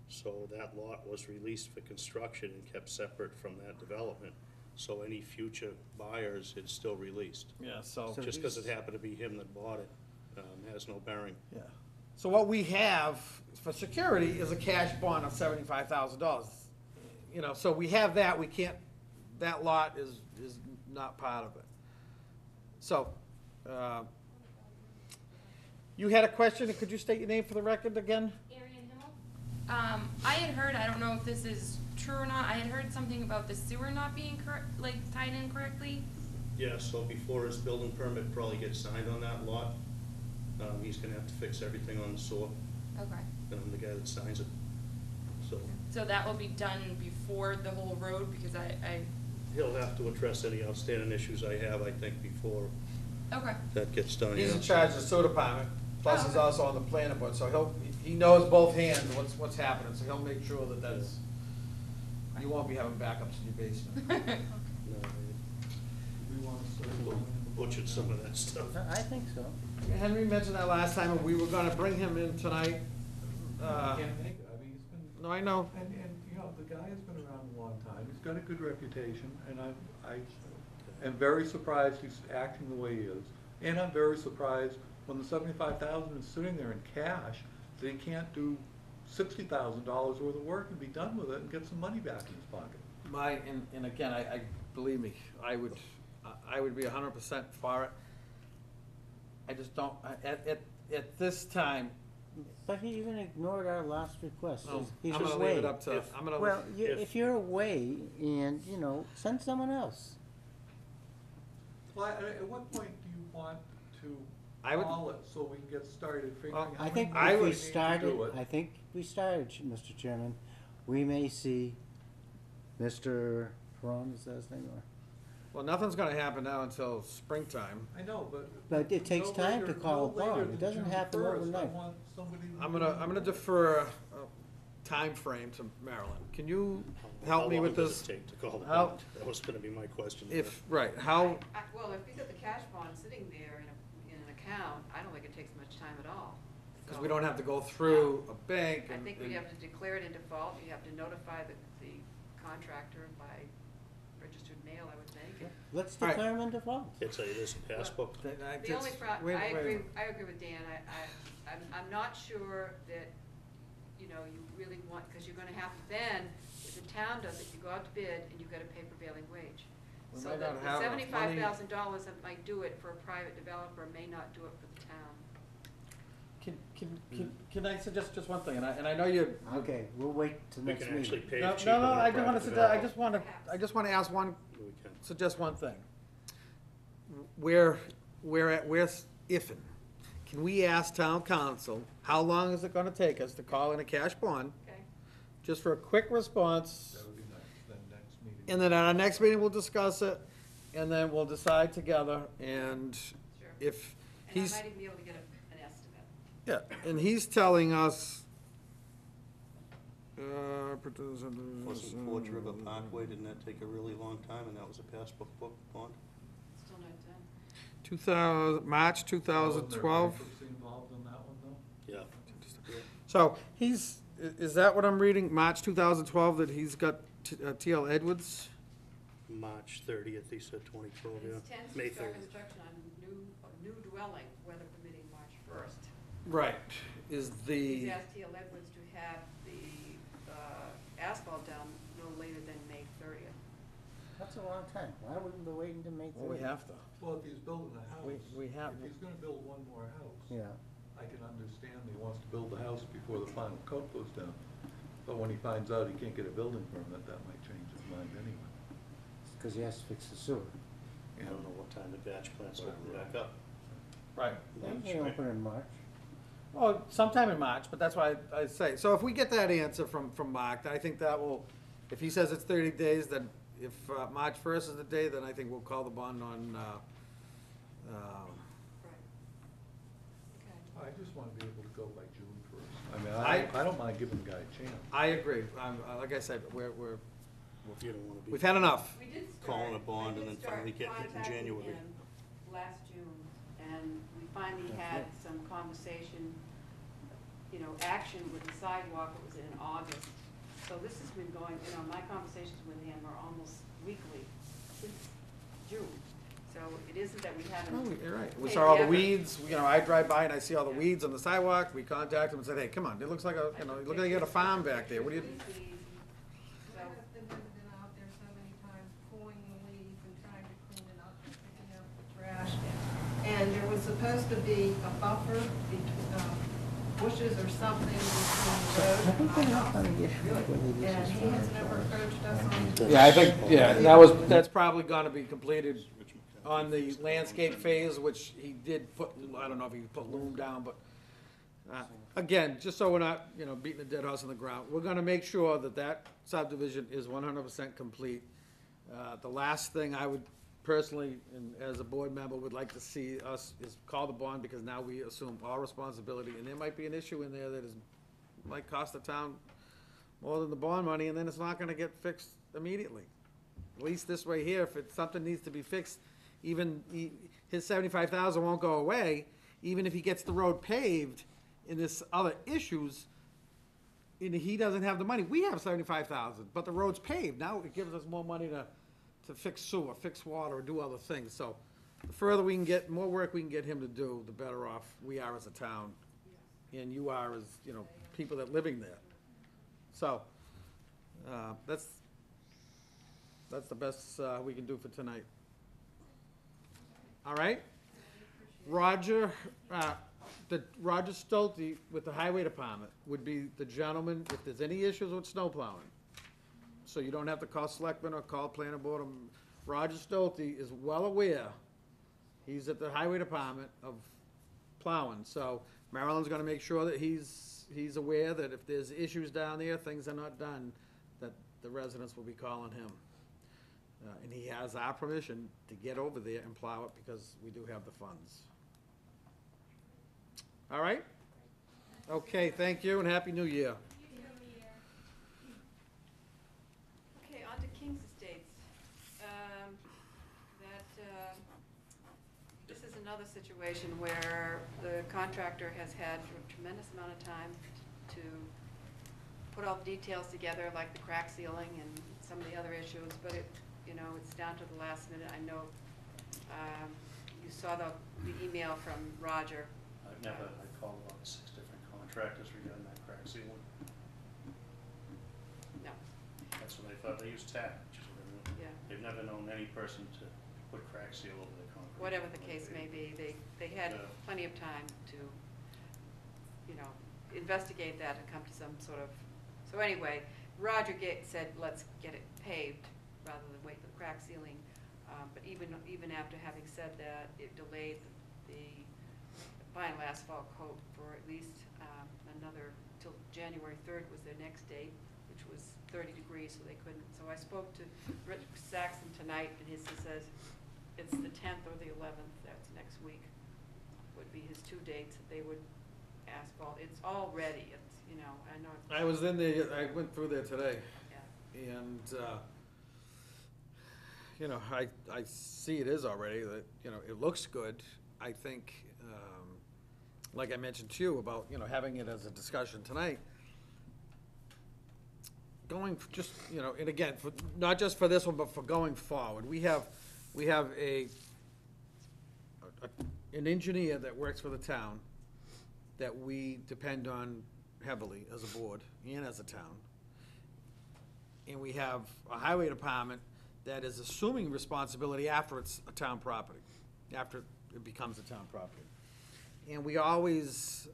So that lot was released for construction and kept separate from that development. So any future buyers, it's still released. Yeah, so. So Just because it he's- happened to be him that bought it, has no bearing. Yeah. So what we have for security is a cash bond of $75,000. So we have that, we can't, that lot is not part of it. So, you had a question, could you state your name for the record again? Arian Himmel. I had heard, I don't know if this is true or not, I had heard something about the sewer not being tied in correctly. Yeah, so before his building permit probably gets signed on that lot, he's gonna have to fix everything on the sewer, Okay. and I'm the guy that signs it. So So that will be done before the whole road, because I, he'll have to address any outstanding issues I have, I think, before okay. that gets done. He's yeah. in charge of the sewer department, plus he's Oh, okay. also on the planning board, so he knows both hands what's happening, so he'll make sure that that's, you won't be having backups in your basement. No, butchered some of that stuff. I think so. Henry mentioned that last time, and we were gonna bring him in tonight. Can't make it, I mean, he's been, No, I know. and, the guy has been around a long time, he's got a good reputation, and I am very surprised he's acting the way he is. And I'm very surprised when the $75,000 is sitting there in cash, that he can't do $60,000 worth of work and be done with it and get some money back in his pocket. And again, I believe me, I would be 100% for it. I just don't, at this time, But he even ignored our last request. I'm He's gonna away. leave it up to, If- I'm gonna. Well, if- if you're away and, send someone else. Well, at what point do you want to I would- call it so we can get started figuring Well, out how I many think I if would- we need to do started, it? Mr. Chairman, we may see Mr. Perron, is that his name, or? Well, nothing's gonna happen now until springtime. I know, but. But it takes no time to later- call no a later bond. It than doesn't June happen 1st. overnight. I want somebody to I'm do gonna it. defer a time frame to Marilyn. Can you help me with How long does this? it take to call the How- bond? That was gonna be my question. How, Well, if he's got the cash bond sitting there in an account, I don't think it takes much time at all. Because we don't have to go through a bank I and. think we'd have to declare it in default, you have to notify the contractor by registered mail, I would think. Let's All right. declare them in default. It's a passbook. The only I agree with Dan, I'm not sure that, you know, you really want, because you're gonna have to then, if the town does it, you go out to bid and you gotta pay prevailing wage. We So might the not have enough money. $75,000 that might do it for a private developer may not do it for the town. Can I suggest just one thing, and I know you. Okay, we'll wait till We next can actually meeting. pay No, it cheaper no, than a I just wanna private suggest, I developer. just wanna ask one, We can. suggest one thing. We're ifing. Can we ask town council, how long is it gonna take us to call in a cash bond, Okay? just for a quick response? That would be nice, then next meeting. And then at our next meeting, we'll discuss it, and then we'll decide together, and Sure. if And I he's, might even be able to get an estimate. yeah, and he's telling us, Wasn't Forge River Parkway, didn't that take a really long time, and that was a passbook bond? Still not done. March 2012. Wasn't there bankruptcy involved in that one, though? Yeah. So is that what I'm reading, March 2012, that he's got T.L. Edwards? March 30th, he said 2012, And yeah. it's tends May to start 30th. construction on new dwelling, weather permitting March 1st. Right. Is He's the, asked T.L. Edwards to have the asphalt down no later than May 30th. That's a long time. Why wouldn't we wait until May 30th? well, we have to. Well, if he's building a house. We have- If he's gonna build one more house. Yeah. I can understand he wants to build the house before the final coat goes down. But when he finds out he can't get a building permit, that might change his mind anyway. Because he has to fix the sewer. I don't know what time the batch plant's opening back up. Right. They open in March. Oh, sometime in March, but that's why I say, so if we get that answer from Mark, I think that will, if he says it's 30 days, then if March 1st is the day, then I think we'll call the bond on, Right. Okay. I just wanna be able to go by June 1st. I mean, I- I don't mind giving the guy a chance. I agree. Like I said, You don't wanna be we've had enough. We did start. calling a bond I and did then finally start getting it in contacting January. him last June, and we finally had some conversation, you know, action with the sidewalk, it was in August. So this has been going, you know, my conversations with him are almost weekly since June. So it isn't that we haven't. No, you're right. We made saw all the effort. weeds, you know, I drive by and I see all the weeds on the sidewalk, we contact them and say, hey, come on, it looks like a, you know, look like you got a farm back there, what do you? My husband has been out there so many times pulling the leaves and trying to clean it up and picking up the trash. And there was supposed to be a buffer between, bushes or something between the road and my house. And he has never approached us on. Yeah, I think, yeah, that's probably gonna be completed on the landscape phase, which he did put, I don't know if he put loom down, but, again, just so we're not, you know, beating a dead horse on the ground, we're gonna make sure that that subdivision is 100% complete. The last thing I would personally, and as a board member, would like to see us is call the bond, because now we assume all responsibility, and there might be an issue in there that is, might cost the town more than the bond money, and then it's not gonna get fixed immediately. At least this way here, if it's, something needs to be fixed, even, his 75,000 won't go away, even if he gets the road paved and there's other issues, and he doesn't have the money, we have 75,000, but the road's paved, now it gives us more money to fix sewer, fix water, or do other things, so the further we can get, more work we can get him to do, the better off we are as a town, and you are as, you know, people that living there. So, that's the best we can do for tonight. All right? Roger Stolte with the Highway Department would be the gentleman, if there's any issues with snow plowing. So you don't have to call selectmen or call planning board. Roger Stolte is well aware, he's at the Highway Department of plowing. So Marilyn's gonna make sure that he's aware that if there's issues down there, things are not done, that the residents will be calling him. And he has our permission to get over there and plow it because we do have the funds. All right? Okay, thank you and Happy New Year. Okay, on to King's Estates. This is another situation where the contractor has had a tremendous amount of time to put all the details together, like the crack sealing and some of the other issues, but it, you know, it's down to the last minute. I know, you saw the email from Roger. I called about 6 different contractors regarding that crack sealing. No, That's what they thought. They used tack, which is what they knew. yeah. They've never known any person to put crack seal over their concrete. Whatever the case may be, they had Yeah. plenty of time to, you know, investigate that and come to some sort of, so anyway, Roger said, let's get it paved rather than wait for the crack sealing. But even after having said that, it delayed the vinyl asphalt coat for at least another, till January 3rd was their next date, which was 30 degrees, so they couldn't. So I spoke to Rich Saxon tonight, and he says it's the 10th or the 11th, that's next week, would be his 2 dates that they would asphalt. It's all ready, it's, you know, I know. I was in there, I went through there today, Yeah. and, you know, I see it is already, that, you know, it looks good. I think, like I mentioned to you about, you know, having it as a discussion tonight, going, just, you know, and again, for, not just for this one, but for going forward, we have an engineer that works for the town that we depend on heavily as a board and as a town. And we have a highway department that is assuming responsibility after it's a town property, after it becomes a town property. And we always,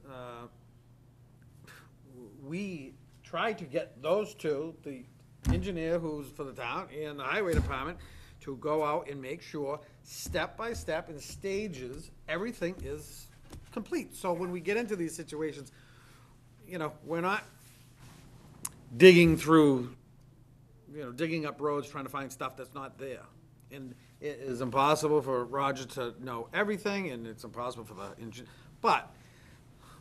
we try to get those two, the engineer who's for the town and the highway department, to go out and make sure, step by step, in stages, everything is complete. So when we get into these situations, you know, we're not digging through, you know, digging up roads trying to find stuff that's not there. And it is impossible for Roger to know everything, and it's impossible for the engineer. But,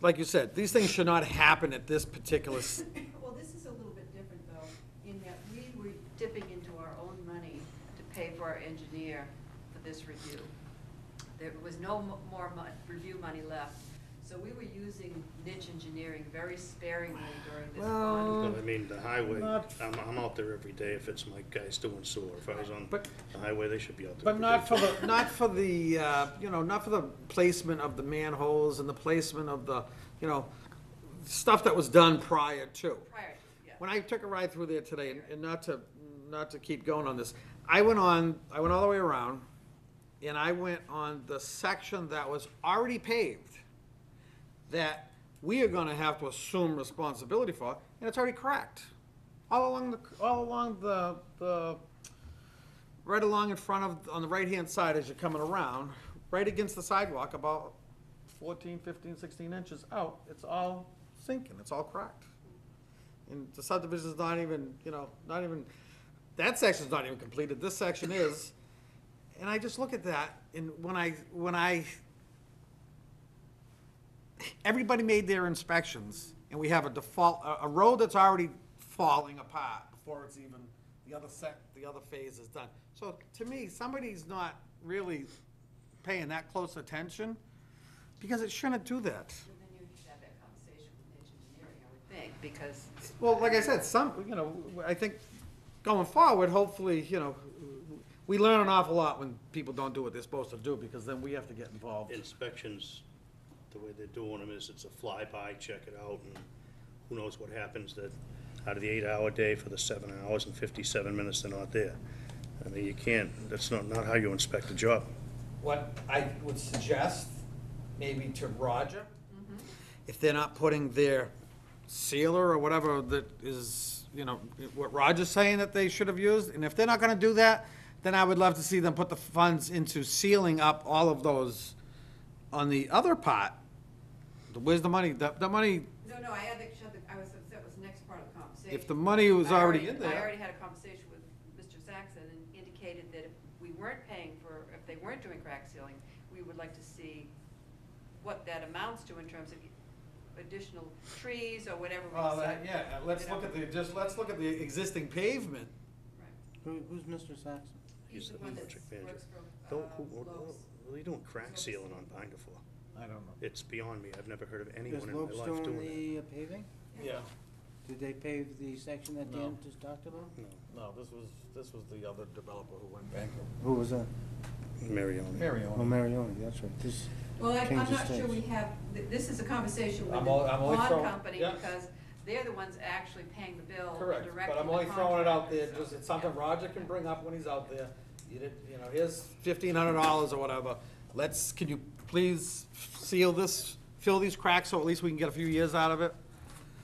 like you said, these things should not happen at this particular. Well, this is a little bit different, though, in that we were dipping into our own money to pay for our engineer for this review. There was no more review money left, so we were using niche engineering very sparingly during this bond. But I mean, the highway, Not- I'm out there every day if it's my guys doing sewer. If I was on But- the highway, they should be out there. But every not day. for the, not for the, you know, not for the placement of the manholes and the placement of the, you know, stuff that was done prior to. Prior to, yeah. When I took a ride through there today, and not to keep going on this, I went all the way around, and I went on the section that was already paved, that we are gonna have to assume responsibility for, and it's already cracked. All along the, right along in front of, on the right-hand side as you're coming around, right against the sidewalk, about 14, 15, 16 inches out, it's all sinking, it's all cracked. And the subdivision's not even, you know, that section's not even completed, this section is. And I just look at that, and when I, everybody made their inspections, and we have a default, a road that's already falling apart before it's even, the other phase is done. So to me, somebody's not really paying that close attention, because it shouldn't do that. And then you should have that conversation with niche engineering, I would think, because. Well, like I said, you know, I think going forward, hopefully, you know, we learn an awful lot when people don't do what they're supposed to do, because then we have to get involved. Inspections, the way they're doing them is it's a flyby, check it out, and who knows what happens that out of the 8-hour day for the 7 hours and 57 minutes they're not there. I mean, you can't, that's not how you inspect a job. What I would suggest, maybe to Roger, if they're not putting their sealer or whatever that is, you know, what Roger's saying that they should have used, and if they're not gonna do that, then I would love to see them put the funds into sealing up all of those on the other part. Where's the money? The money, No, I had to shut that was the next part of the conversation. if the money was already in I there. already had a conversation with Mr. Saxon and indicated that if we weren't paying for, if they weren't doing crack sealing, we would like to see what that amounts to in terms of additional trees or whatever we decide. Yeah, let's look at the existing pavement. Right. Who's Mr. Saxon? He's He's the the one that project manager. works for, Don't, Lowe's. What are you doing crack sealing on binder for? I don't know. It's beyond me. I've never heard of Is anyone in my Lopes life doing doing that. the paving? Yeah. Did they pave the section that No. Dan just talked about? No, No, this was the other developer who went bankrupt. Who was that? Marion. Oh, Marioni, that's right. This Well, I'm changes not sure states. we have, this is a conversation with the I'm only bond throwing- company, yeah. because they're the ones actually paying the bill and Correct, directing but I'm the only throwing it out there, contractor, just, so, it's something yeah. Roger can bring up when he's out there. Here's $1,500 or whatever. Can you please seal this, fill these cracks so at least we can get a few years out of it?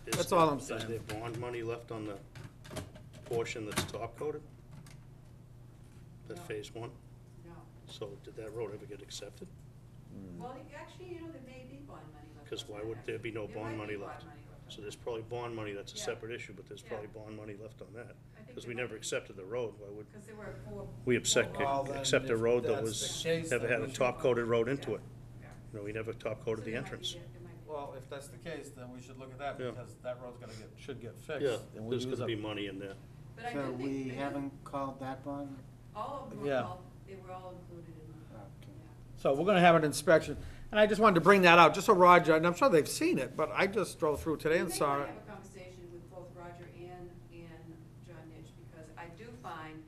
That's all I'm Is saying. there bond money left on the portion that's top coated? That No. phase one? No. So did that road ever get accepted? Well, actually, there may be bond money left. Because on why that, would there be no actually. There bond might money be left? bond money left on So there's probably bond money, that's a Yeah. separate issue, but there's Yeah. probably bond money left on that. I think Because there we might never be. accepted the road, why would Because there were four. we accept Well, then accept a if road that that's was, the case, never then had we a should- top-coated road into Yeah. it? Yeah. We never top-coated So the there might be- entrance. there might be. Well, if that's the case, then we should look at that, Yeah. because that road's should get fixed. Yeah, and we there's use gonna be up- money in there. But I So do think. we I do- haven't called that bond? All of them Yeah. they were all included in the, Okay. yeah. So we're gonna have an inspection, and I just wanted to bring that out, just so Roger, and I'm sure they've seen it, but I just drove through today and saw You it. may want to have a conversation with both Roger and John Nitch, because I do find,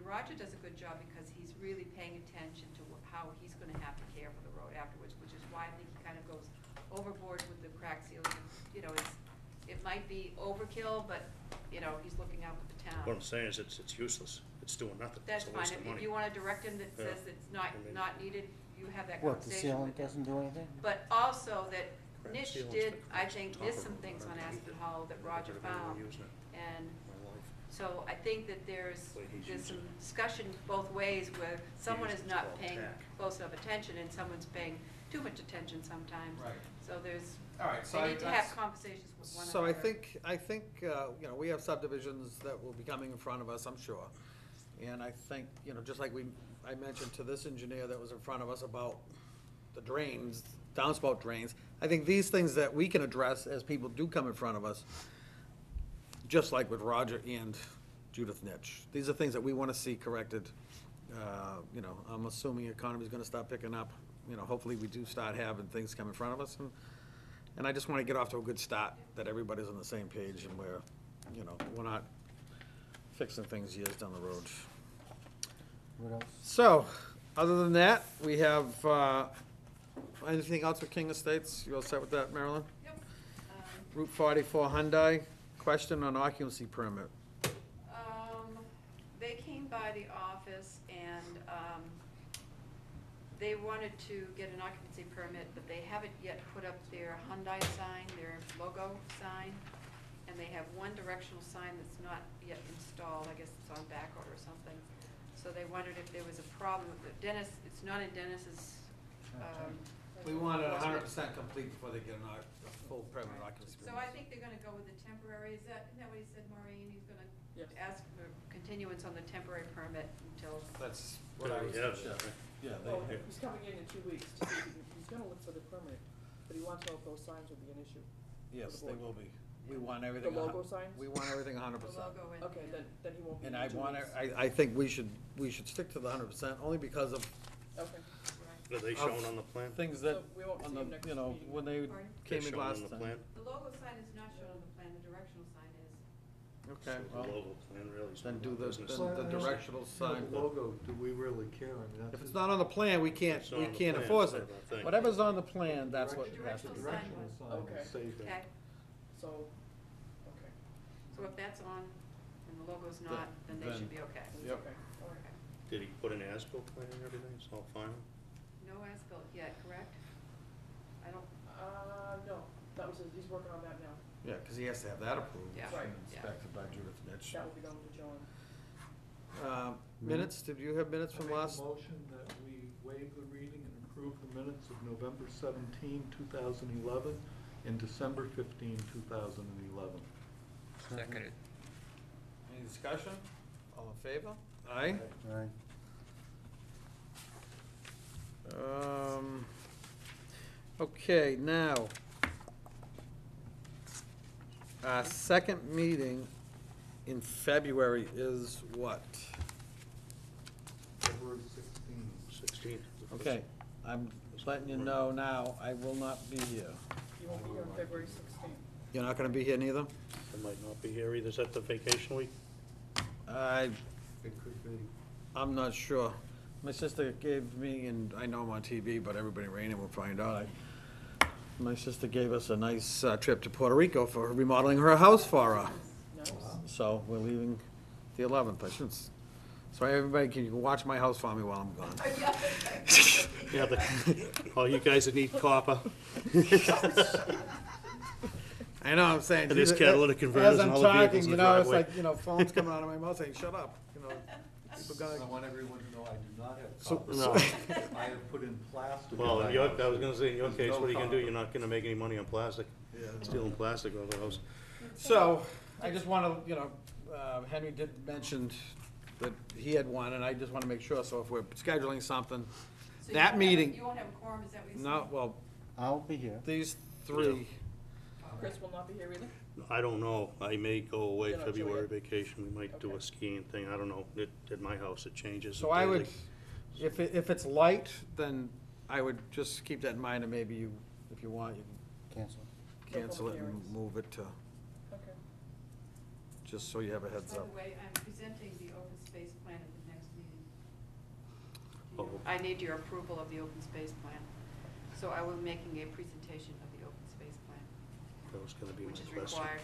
Roger does a good job because he's really paying attention to how he's gonna have to care for the road afterwards, which is why I think he kind of goes overboard with the crack sealing. It might be overkill, but, he's looking out for the town. What I'm saying is it's useless. It's doing nothing. That's It's a fine. waste of If money. you want to direct him that Yeah. says it's not needed, you have that What, the conversation sealant with him. doesn't do anything? But also that Crack Nish sealant's did, the I top think, of miss the some road things on underneath Aspen it. Hollow that Never Roger heard of anyone found. using it And in my life. so I think that there's Way he's some using it. discussion both ways where someone is uses not called paying tack. close enough attention and someone's paying too much attention sometimes. Right. So there's, All right, so they I- need to that's- have conversations with one So another. I think, we have subdivisions that will be coming in front of us, I'm sure. And I think, just like I mentioned to this engineer that was in front of us about the drains, downspout drains, I think these things that we can address as people do come in front of us, just like with Roger and Judith Nitch. These are things that we want to see corrected. I'm assuming the economy's gonna start picking up. Hopefully we do start having things come in front of us. And I just want to get off to a good start, that everybody's on the same page and we're not fixing things years down the road. What else? So, other than that, we have, anything else with King Estates? You all set with that, Marilyn? Yep. Route 44 Hyundai, question on occupancy permit. They came by the office and, they wanted to get an occupancy permit, but they haven't yet put up their Hyundai sign, their logo sign. And they have one directional sign that's not yet installed, I guess it's on back order or something. So they wondered if there was a problem with it. Dennis, it's not in Dennis's, We want it 100% complete before they get a full permanent occupancy so permit. I think they're gonna go with the temporary, isn't that what he said, Maureen? He's gonna Yes. ask for continuance on the temporary permit until, That's what I was Yeah, suggesting. Yeah, Well, they, he's coming in 2 weeks to see, he's gonna look for the permit, but he wants to know if those signs would be an issue. yes, they will be. We want The everything. logo signs? We want everything 100%. the logo and. Okay, then he won't be in And 2 weeks. I think we should stick to the 100%, only because of Okay, Are they shown on the plan? things that, So we won't on see the, him next meeting. when they Pardon? came They're in shown on last the time. plan? The logo sign is not shown on the plan, the directional sign is. Okay, So the well, logo plan really is then none do of the, our business. then the directional sign. Logo, do we really care? I mean, that's If it's just- not on the plan, we can't It's not on the plan, enforce it's it. not our thing. Whatever's on the plan, that's what The has to directional be. sign Directional was. sign Okay. is safe. Okay, so, okay, so if that's on and the logo's not, then they should be okay. then it's Yep. okay, all right. Okay. Did he put an as-built plan and everything? It's all final? No as-built yet, correct? I don't, No, that was, he's working on that now. Yeah, because he has to have that approved Yeah. Right. and inspected by Judith Nitch. That will be going to John. Minutes, did you have minutes from last? I make a motion that we waive the reading and approve the minutes of November 17, 2011, and December 15, 2011. Seconded. Any discussion? All in favor? Aye. Aye. Okay, now, our second meeting in February is what? February 16. 16th. Okay, I'm letting you know now, I will not be here. You won't be here on February 16th. You're not gonna be here neither? I might not be here either. Is that the vacation week? I, It could be. I'm not sure. My sister gave me, and I know I'm on TV, but everybody in Raynham will find out. My sister gave us a nice trip to Puerto Rico for remodeling her house for her. Nice. So we're leaving the 11th. I shouldn't, so everybody can watch my house for me while I'm gone. Yeah, all you guys that need copper. I know, I'm saying. It is geez, catalytic converters as and I'm all the talking, vehicles in you the know, it's driveway. like, you know, phones coming out of my mouth saying, shut up, you know. People I gonna, want everyone to know I do not have So- copper. No. I have put in plastic. Well, in in my your, house. I was gonna say, in your There's case, no what are you gonna do? copper. You're not gonna make any money on plastic. Stealing plastic out of the house. So, I just wanna, you know, Henry did mention that he had one, and I just wanna make sure, so if we're scheduling something, So you that won't have- meeting, You won't have a quorum, is that what you're saying? no, well, I'll be here. these three, Chris will not be here either? I don't know. I may go away You're not sure February yet? vacation. We might do a Okay. skiing thing. I don't know. At my house, it changes. so I would, daily. if it's light, then I would just keep that in mind, and maybe you, if you want, you Cancel. can cancel it public and hearings. move it to, Okay. just so you have a heads By up. the way, I'm presenting the open space plan at the next meeting. Do you- Oh. I need your approval of the open space plan. So I will be making a presentation of the open space plan, That was gonna be my which is question. required.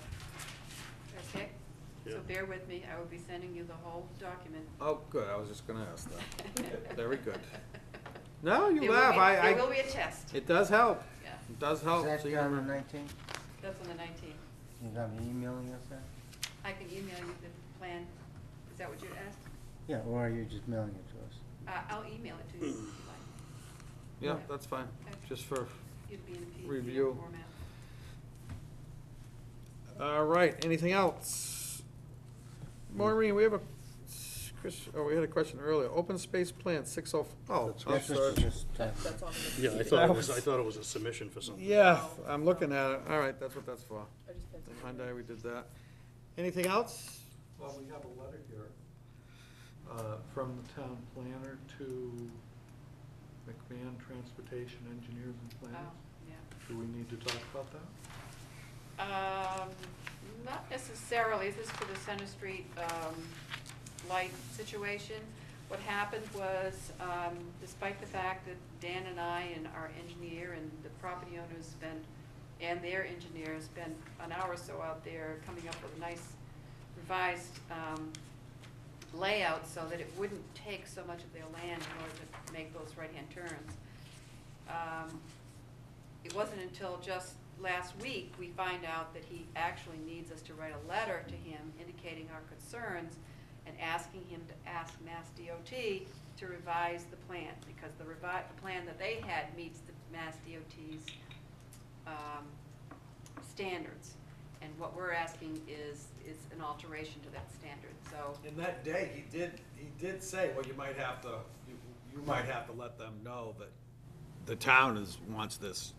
Okay? So Yeah. bear with me, I will be sending you the whole document. Oh, good, I was just gonna ask that. Very good. No, you There will laugh, be- There will I, be a test, it does help, yeah. it does Is help. that So you on the remember. 19th? That's on the 19th. You gonna be emailing us that? I can email you the plan. Is that what you asked? Yeah, or are you just mailing it to us? I'll email it to you if you like. Yeah, that's fine, Okay. just for, It'll be in PDF Review. format. all right, anything else? Maureen, we have a, Chris, oh, we had a question earlier, open space plan, 60, oh, That's I'm That's what sorry. you just talked about. That's on the. Yeah, I thought it was a submission for something. Yeah, I'm looking at it, all right, that's what that's for. I just had some. Hyundai, we did that. Anything else? Well, we have a letter here from the town planner to McMahon Transportation Engineers and Oh, Planners. yeah. Do we need to talk about that? Not necessarily, this is for the Center Street, light situation. What happened was, despite the fact that Dan and I and our engineer and the property owners spent, and their engineer spent an hour or so out there coming up with a nice revised, layout so that it wouldn't take so much of their land in order to make those right-hand turns. It wasn't until just last week we find out that he actually needs us to write a letter to him indicating our concerns and asking him to ask Mass DOT to revise the plan, because the plan that they had meets the Mass DOT's standards. And what we're asking is an alteration to that standard, so. In that day, he did say, well, you might have to, you might have to let them know that the town wants this.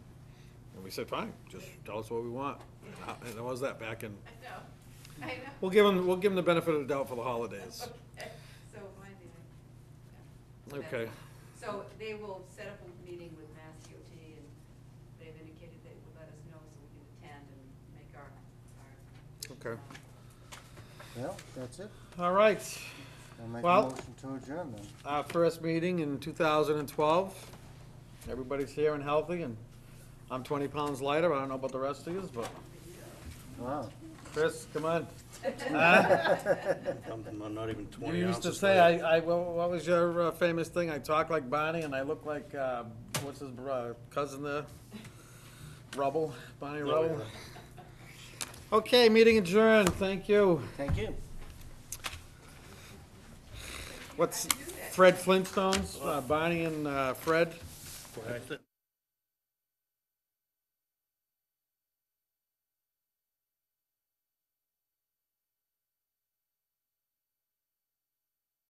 And we said, fine, just tell us what we want. And what was that, back in, I know. we'll give them the benefit of the doubt for the holidays. Okay, so might be, yeah. So Okay. So they will set up a meeting with Mass DOT, and they've indicated they will let us know so we can attend and make our. Okay. Well, that's it. All right, I'll make a Well- motion to adjourn then. our first meeting in 2012. Everybody's here and healthy, and I'm 20 pounds lighter. I don't know about the rest of you, but Wow. Chris, come on. I'm not even 20 You ounces. used to say, lighter. what was your famous thing? I talk like Bonnie and I look like, what's his cousin there? Rubble, Bonnie Oh, Rubble. yeah. Okay, meeting adjourned, thank you. Thank you. What's Fred Flintstones, Bonnie and Fred? Boy, I thi-